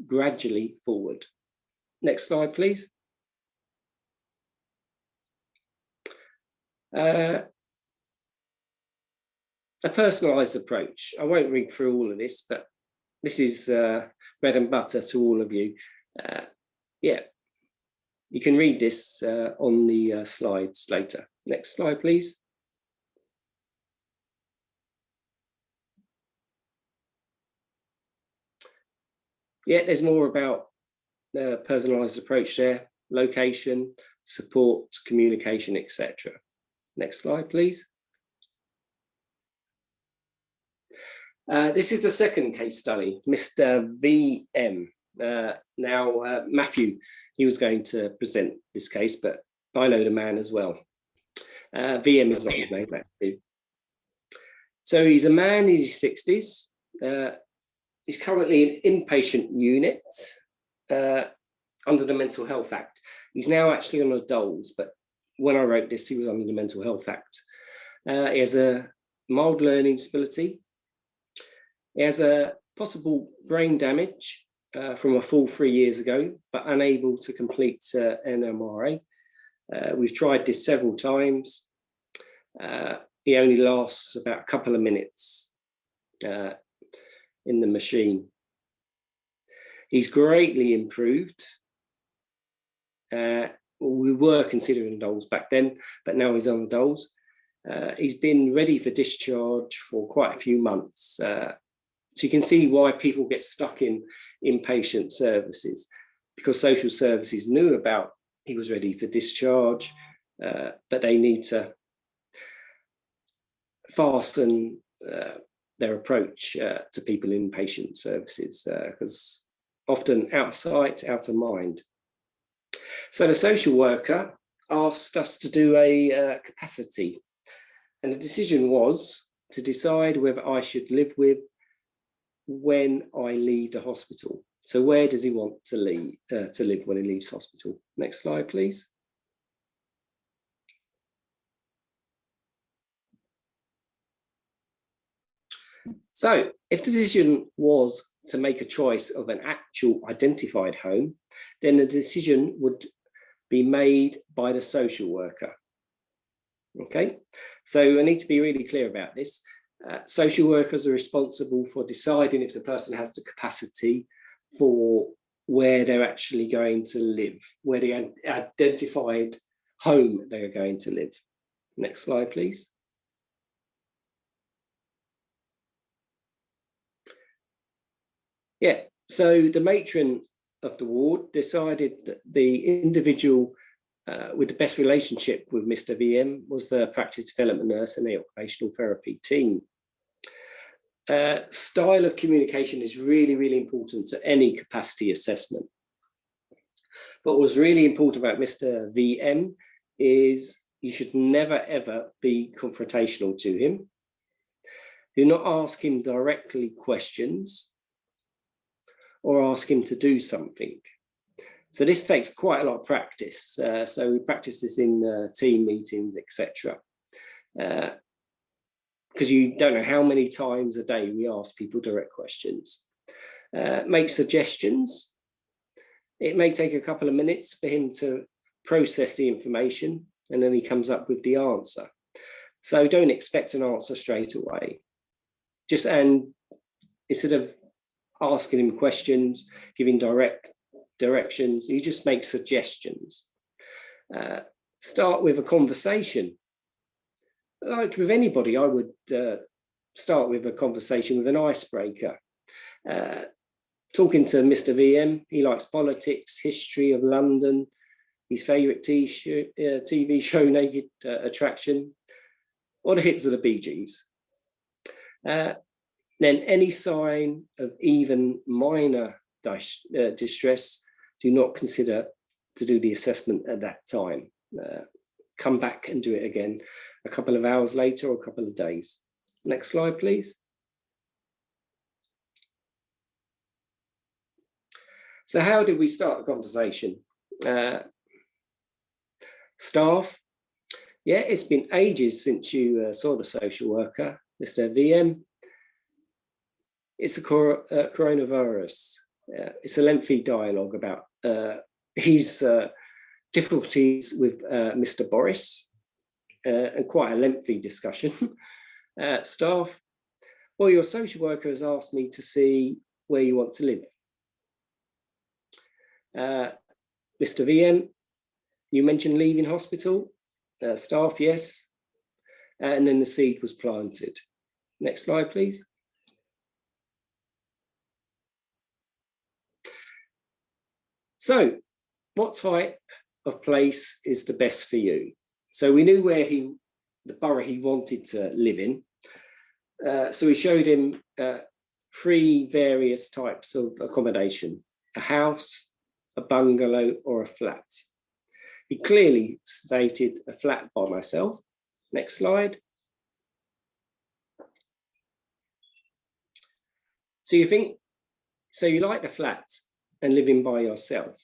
gradually forward. Next slide, please. A personalised approach. I won't read through all of this, but this is bread and butter to all of you. Yeah, you can read this on the slides later. Next slide, please. Yeah, there's more about the personalised approach there: location, support, communication, etc. Next slide, please. This is the second case study, Mr. VM. Now, Matthew, he was going to present this case, but I know the man as well. VM is not his name, Matthew. So he's a man in his 60s. He's currently in inpatient unit under the Mental Health Act. He's now actually on a doles, but when I wrote this, he was under the Mental Health Act. He has a mild learning disability. He has a possible brain damage from a fall 3 years ago, but unable to complete an MRI. We've tried this several times. He only lasts about a couple of minutes in the machine. He's greatly improved. We were considering doles back then, but now he's on doles. He's been ready for discharge for quite a few months. So you can see why people get stuck in inpatient services, because social services knew about he was ready for discharge, but they need to fasten their approach to people in inpatient services, because often out of sight, out of mind. So the social worker asked us to do a capacity, and the decision was to decide whether I should live with when I leave the hospital. So where does he want to live when he leaves hospital? Next slide, please. So if the decision was to make a choice of an actual identified home, then the decision would be made by the social worker. Okay, so I need to be really clear about this. Social workers are responsible for deciding if the person has the capacity for where they're actually going to live, where the identified home they are going to live. Next slide, please. Yeah, so the matron of the ward decided that the individual with the best relationship with Mr. VM was the practice development nurse and the occupational therapy team. Style of communication is really, really important to any capacity assessment. But what was really important about Mr. VM is you should never, ever be confrontational to him. Do not ask him directly questions or ask him to do something. So this takes quite a lot of practice. So we practice this in team meetings, etc. Because you don't know how many times a day we ask people direct questions. Make suggestions. It may take a couple of minutes for him to process the information, and then he comes up with the answer. So don't expect an answer straight away. And instead of asking him questions, giving directions, you just make suggestions. Start with a conversation. Like with anybody, I would start with a conversation with an icebreaker. Talking to Mr. VM, he likes politics, history of London, his favourite TV show, Naked Attraction, or the hits of the Bee Gees. Then any sign of even minor distress, do not consider to do the assessment at that time. Come back and do it again a couple of hours later or a couple of days. Next slide, please. So how did we start the conversation? Staff, yeah, it's been ages since you saw the social worker, Mr. VM. It's a coronavirus. It's a lengthy dialogue about his difficulties with Mr. Boris, and quite a lengthy discussion. Staff, well, your social worker has asked me to see where you want to live. Mr. VM, you mentioned leaving hospital. Staff, yes. And then the seed was planted. Next slide, please. So, what type of place is the best for you? So we knew where the borough he wanted to live in. So we showed him 3 various types of accommodation: a house, a bungalow, or a flat. He clearly stated a flat by myself. Next slide. So you like the flat and living by yourself.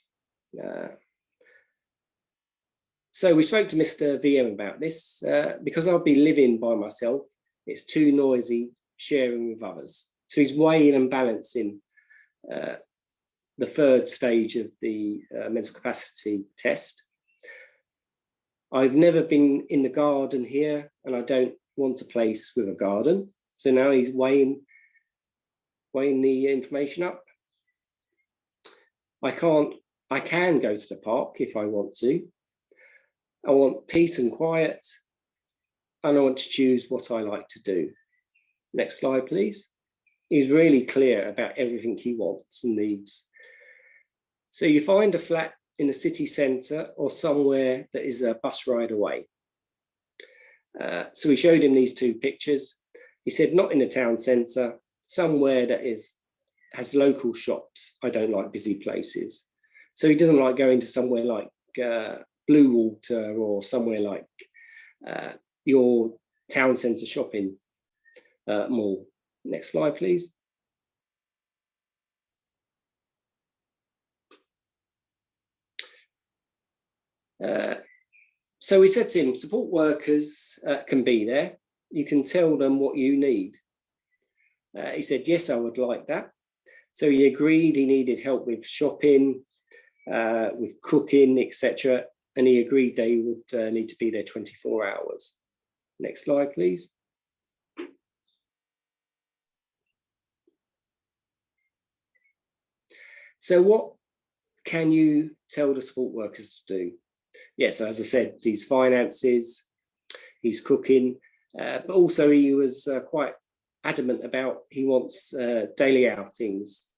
So we spoke to Mr. VM about this. Because I'll be living by myself, it's too noisy sharing with others. So he's weighing and balancing the 3rd stage of the mental capacity test. I've never been in the garden here, and I don't want a place with a garden. So now he's weighing the information up. I can go to the park if I want to. I want peace and quiet, and I want to choose what I like to do. Next slide, please. He's really clear about everything he wants and needs. So you find a flat in the city centre or somewhere that is a bus ride away. So we showed him these 2 pictures. He said, not in the town centre, somewhere that has local shops. I don't like busy places. So he doesn't like going to somewhere like Blue Water or somewhere like your town centre shopping mall. Next slide, please. So we said to him, support workers can be there. You can tell them what you need. He said, yes, I would like that. So he agreed he needed help with shopping, with cooking, etc. and he agreed they would need to be there 24 hours. Next slide, please. So what can you tell the support workers to do? Yeah, so as I said, these finances, he's cooking, but also he was quite adamant about he wants daily outings,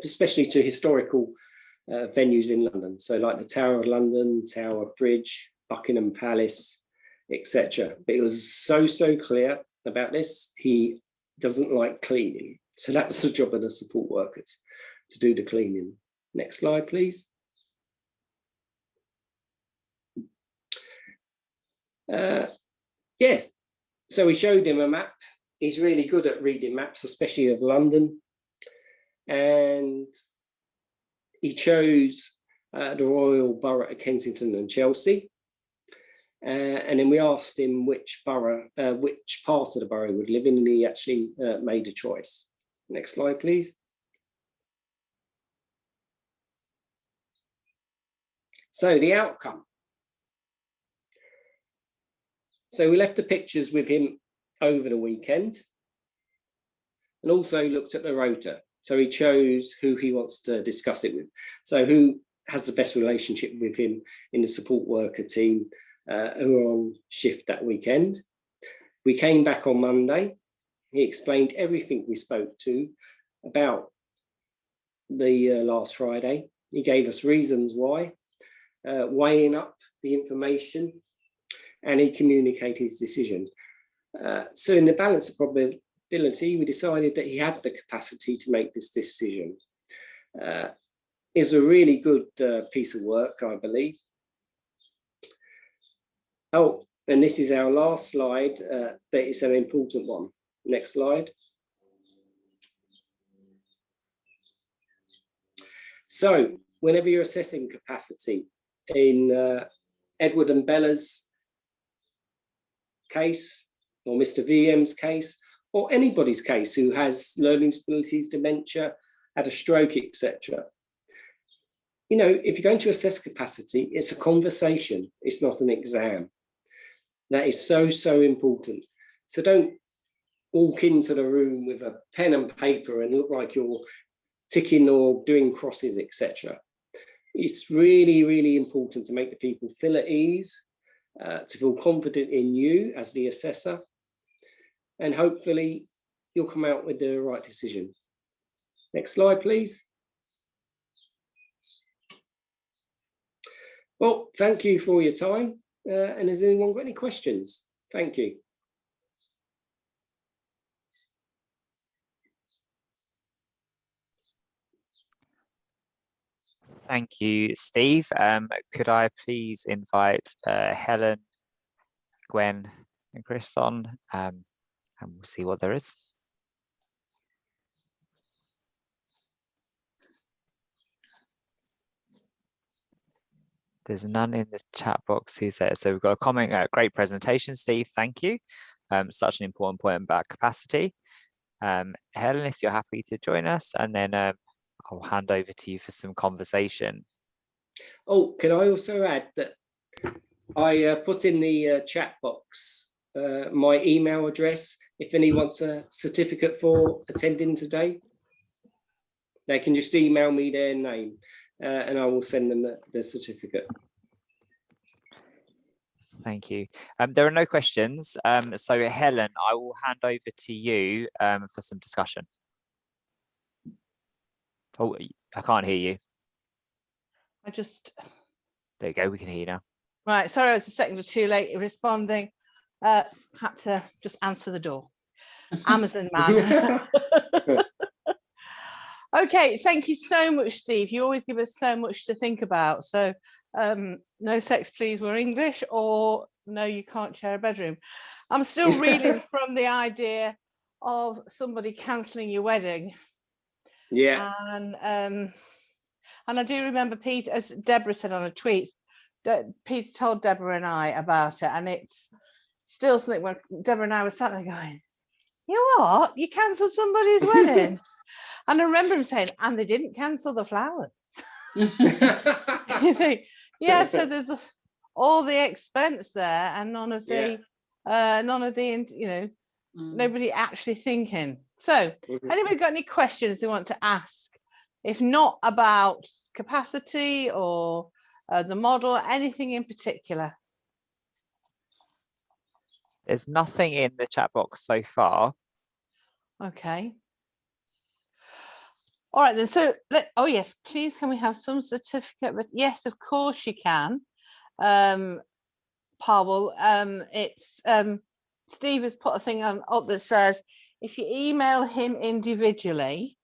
especially to historical venues in London. So like the Tower of London, Tower Bridge, Buckingham Palace, etc. But it was so clear about this. He doesn't like cleaning. So that's the job of the support workers, to do the cleaning. Next slide, please. Yes, so we showed him a map. He's really good at reading maps, especially of London. And he chose the Royal Borough of Kensington and Chelsea. And then we asked him which borough, which part of the borough he would live in, and he actually made a choice. Next slide, please. So the outcome. So we left the pictures with him over the weekend and also looked at the rota. So he chose who he wants to discuss it with. So who has the best relationship with him in the support worker team who are on shift that weekend. We came back on Monday. He explained everything we spoke to about the last Friday. He gave us reasons why, weighing up the information, and he communicated his decision. So in the balance of probability, we decided that he had the capacity to make this decision. It's a really good piece of work, I believe. Oh, and this is our last slide, but it's an important one. Next slide. So whenever you're assessing capacity, in Edward and Bella's case, or Mr. VM's case, or anybody's case who has learning disabilities, dementia, had a stroke, etc. You know, if you're going to assess capacity, it's a conversation, it's not an exam. That is so important. So don't walk into the room with a pen and paper and look like you're ticking or doing crosses, etc. It's really important to make the people feel at ease, to feel confident in you as the assessor, and hopefully you'll come out with the right decision. Next slide, please. Well, thank you for your time. And has anyone got any questions? Thank you. Thank you, Steve. Could I please invite Helen, Gwen, and Chris on, and we'll see what there is. There's none in the chat box who said, so we've got a comment, great presentation, Steve, thank you. Such an important point about capacity. Helen, if you're happy to join us, and then I'll hand over to you for some conversation. Oh, can I also add that I put in the chat box my email address. If anyone wants a certificate for attending today, they can just email me their name and I will send them the certificate. Thank you. There are no questions. So Helen, I will hand over to you for some discussion. Oh, I can't hear you. There you go, we can hear you now. Right, sorry, I was a second or two late responding. Had to just answer the door. Amazon man. Okay, thank you so much, Steve. You always give us so much to think about. So no sex, please, we're English, or no, you can't share a bedroom. I'm still reeling from the idea of somebody cancelling your wedding. Yeah. And I do remember Pete, as Deborah said on a tweet, that Peter told Deborah and I about it, and it's still something when Deborah and I were sat there going, you know what, you cancelled somebody's wedding. And I remember him saying, and they didn't cancel the flowers. You think, Yeah, so there's all the expense there and none of the, nobody actually thinking. So anybody got any questions they want to ask? If not about capacity or the model, anything in particular? There's nothing in the chat box so far. Okay. All right then. So, oh yes, please can we have some certificate? But yes, of course you can. Pavel, it's Steve has put a thing up that says if you email him individually,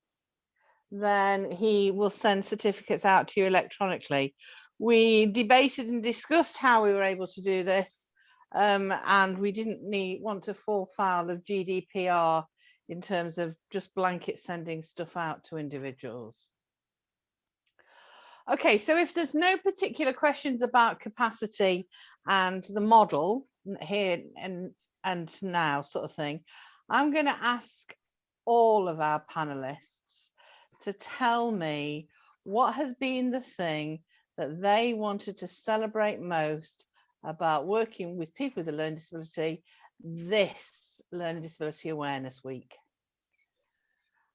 then he will send certificates out to you electronically. We debated and discussed how we were able to do this, and we didn't want to fall foul of GDPR in terms of just blanket sending stuff out to individuals. Okay, so if there's no particular questions about capacity and the model here and now sort of thing, I'm going to ask all of our panelists to tell me what has been the thing that they wanted to celebrate most about working with people with a learning disability this Learning Disability Awareness Week.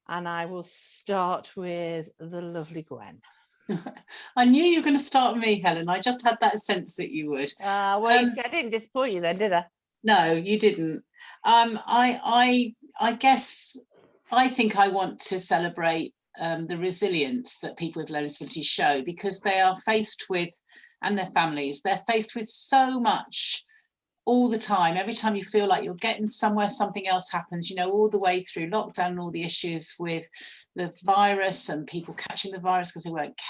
And I will start with the lovely Gwen. I knew you were going to start with me, Helen. I just had that sense that you would. Well, you see, I didn't disappoint you then, did I? No, you didn't. I guess I think I want to celebrate the resilience that people with learning disabilities show, because they are faced with, and their families, they're faced with so much all the time. Every time you feel like you're getting somewhere, something else happens, you know, all the way through lockdown and all the issues with the virus and people catching the virus because they weren't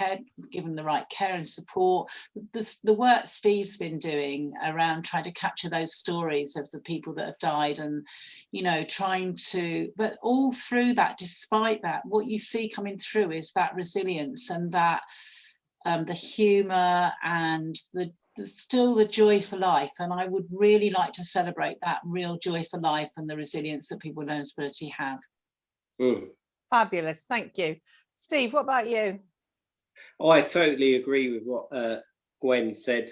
given the right care and support. The work Steve's been doing around trying to capture those stories of the people that have died and, you know, trying to, but all through that, despite that, what you see coming through is that resilience and that the humour and still the joy for life. And I would really like to celebrate that real joy for life and the resilience that people with learning disability have. Fabulous, thank you. Steve, what about you? I totally agree with what Gwen said.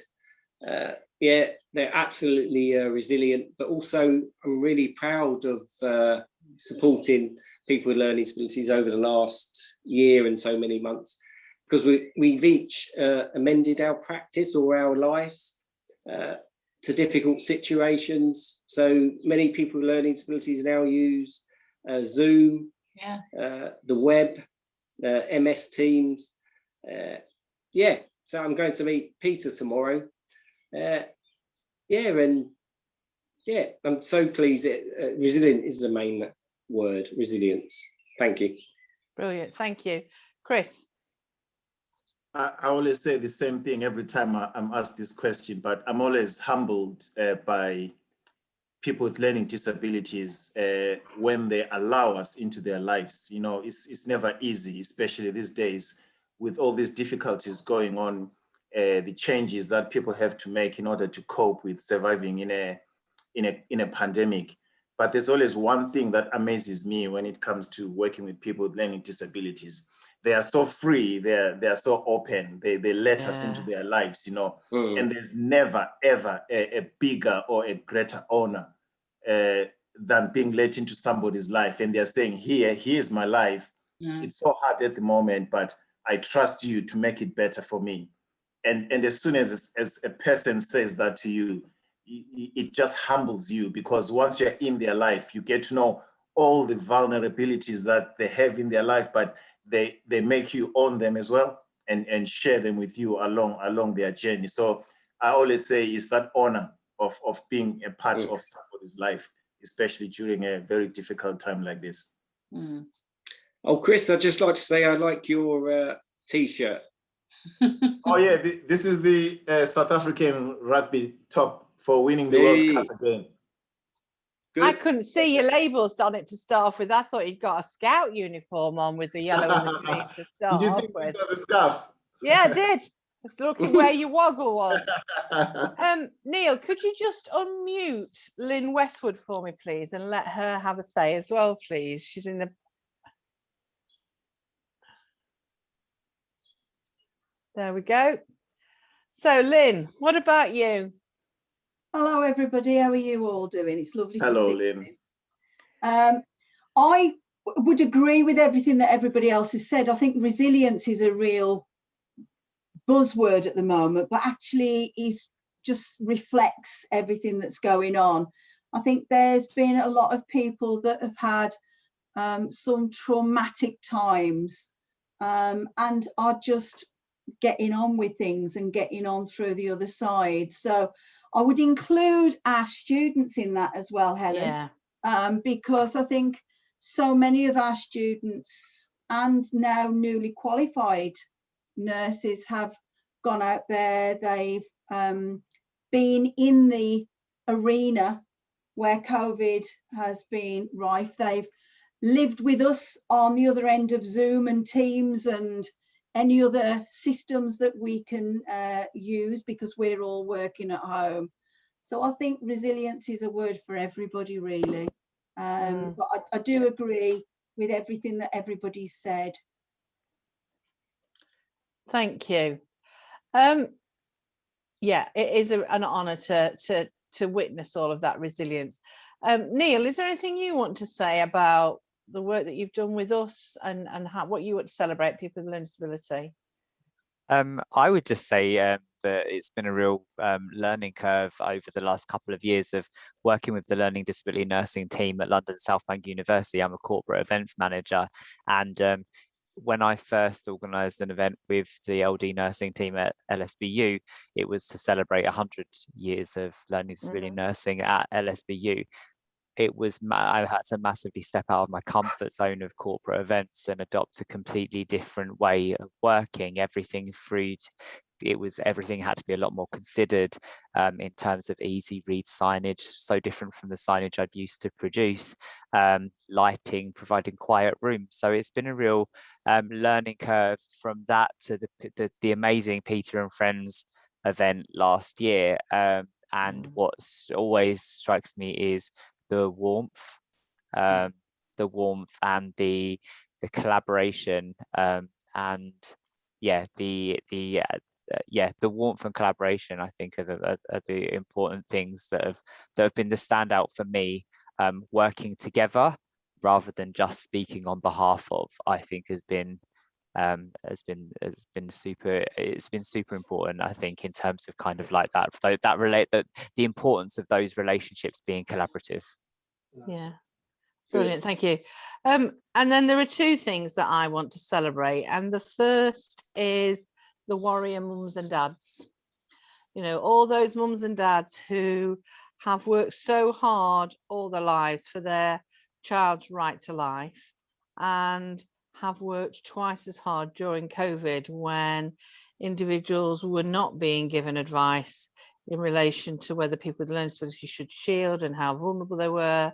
Yeah, they're absolutely resilient, but also I'm really proud of supporting people with learning disabilities over the last year and so many months, because we've each amended our practice or our lives to difficult situations. So many people with learning disabilities now use Zoom, the web, MS Teams. Yeah, so I'm going to meet Peter tomorrow. I'm so pleased. Resilient is the main word, resilience. Thank you. Brilliant, thank you. Chris? I always say the same thing every time I'm asked this question, but I'm always humbled by people with learning disabilities when they allow us into their lives. You know, it's never easy, especially these days with all these difficulties going on, the changes that people have to make in order to cope with surviving in a pandemic. But there's always one thing that amazes me when it comes to working with people with learning disabilities. They are so free, they are so open, they let us into their lives, you know, and there's never, ever a bigger or a greater honor than being let into somebody's life. And they're saying, here's my life. It's so hard at the moment, but I trust you to make it better for me. And as soon as a person says that to you, it just humbles you, because once you're in their life, you get to know all the vulnerabilities that they have in their life, but they make you own them as well and share them with you along their journey. So I always say it's that honor of being a part of somebody's life, especially during a very difficult time like this. Oh, Chris, I'd just like to say I like your T-shirt. Oh yeah, this is the South African rugby top for winning the World Cup again. Good. I couldn't see your labels on it to start off with. I thought you'd got a scout uniform on with the yellow and the green to start Did you off think with. this was a scarf? Yeah, I did. It's looking where your woggle was. Neil, could you just unmute Lynn Westwood for me, please, and let her have a say as well, please? She's in the... There we go. So Lynn, what about you? Hello, everybody. How are you all doing? It's lovely Hello, to see Lynn. you. I would agree with everything that everybody else has said. I think resilience is a real buzzword at the moment, but actually is just reflects everything that's going on. I think there's been a lot of people that have had some traumatic times and are just getting on with things and getting on through the other side. So I would include our students in that as well, Helen, because I think so many of our students and now newly qualified nurses have gone out there. They've been in the arena where COVID has been rife. They've lived with us on the other end of Zoom and Teams and any other systems that we can use because we're all working at home. So I think resilience is a word for everybody, really. But I do agree with everything that everybody said. Thank you. Yeah, it is an honour to witness all of that resilience. Neil, is there anything you want to say about the work that you've done with us and what you want to celebrate people with learning disability? I would just say that it's been a real learning curve over the last couple of years of working with the learning disability nursing team at London South Bank University. I'm a corporate events manager, and when I first organised an event with the LD nursing team at LSBU, it was to celebrate 100 years of learning disability nursing at LSBU. I had to massively step out of my comfort zone of corporate events and adopt a completely different way of working. Everything had to be a lot more considered in terms of easy read signage, so different from the signage I'd used to produce, lighting, providing quiet rooms. So it's been a real learning curve from that to the amazing Peter and Friends event last year. And what always strikes me is the warmth and the collaboration, and the warmth and collaboration, I think, are the important things that have been the standout for me. Working together rather than just speaking on behalf of, I think has been super important, I think, in terms of kind of like that the importance of those relationships being collaborative. Yeah, brilliant, thank you. And then there are two things that I want to celebrate, and the first is the warrior mums and dads. You know, all those mums and dads who have worked so hard all their lives for their child's right to life, and have worked twice as hard during COVID when individuals were not being given advice in relation to whether people with learning disability should shield and how vulnerable they were.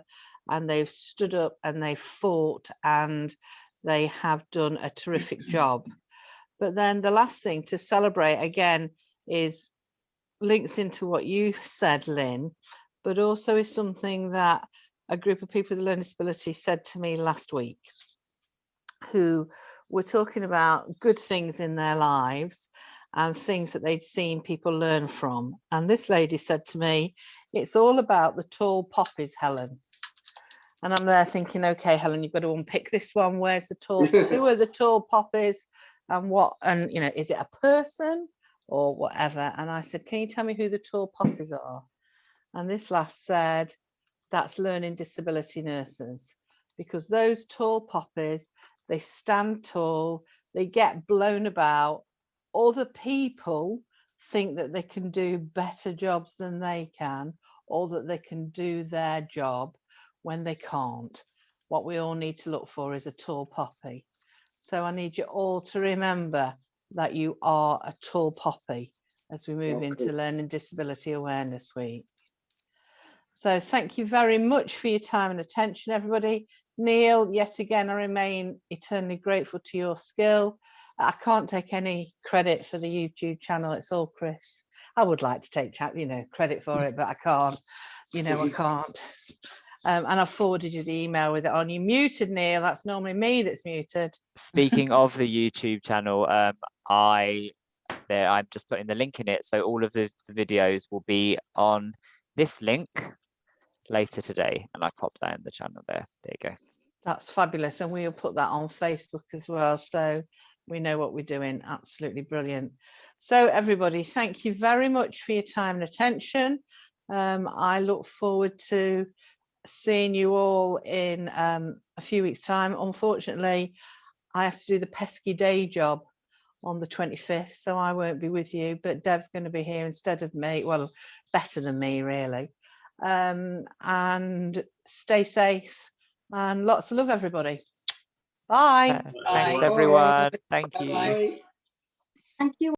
And they've stood up and they fought, and they have done a terrific job. But then the last thing to celebrate again is links into what you said, Lynn, but also is something that a group of people with a learning disability said to me last week, who were talking about good things in their lives and things that they'd seen people learn from. And this lady said to me, it's all about the tall poppies, Helen. And I'm there thinking, okay, Helen, you've got to unpick this one. Where's the tall, who are the tall poppies and what, and you know, is it a person or whatever? And I said, can you tell me who the tall poppies are? And this lass said, that's learning disability nurses, because those tall poppies, they stand tall, they get blown about. Other people think that they can do better jobs than they can, or that they can do their job when they can't. What we all need to look for is a tall poppy. So I need you all to remember that you are a tall poppy as we move into Learning Disability Awareness Week. So thank you very much for your time and attention, everybody. Neil, yet again, I remain eternally grateful to your skill. I can't take any credit for the YouTube channel. It's all Chris. I would like to take credit for it, but I can't. I can't. And I've forwarded you the email with it on. You muted, Neil. That's normally me that's muted. Speaking of the YouTube channel, there. I'm just putting the link in it. So all of the videos will be on this link later today. And I've popped that in the channel there. There you go. That's fabulous. And we'll put that on Facebook as well, so we know what we're doing. Absolutely brilliant. So everybody, thank you very much for your time and attention. I look forward to seeing you all in a few weeks' time. Unfortunately, I have to do the pesky day job on the 25th, so I won't be with you, but Deb's going to be here instead of me. Well, better than me, really. And stay safe and lots of love, everybody. Bye. Thanks, Bye. everyone. Thank you. Bye. Thank you.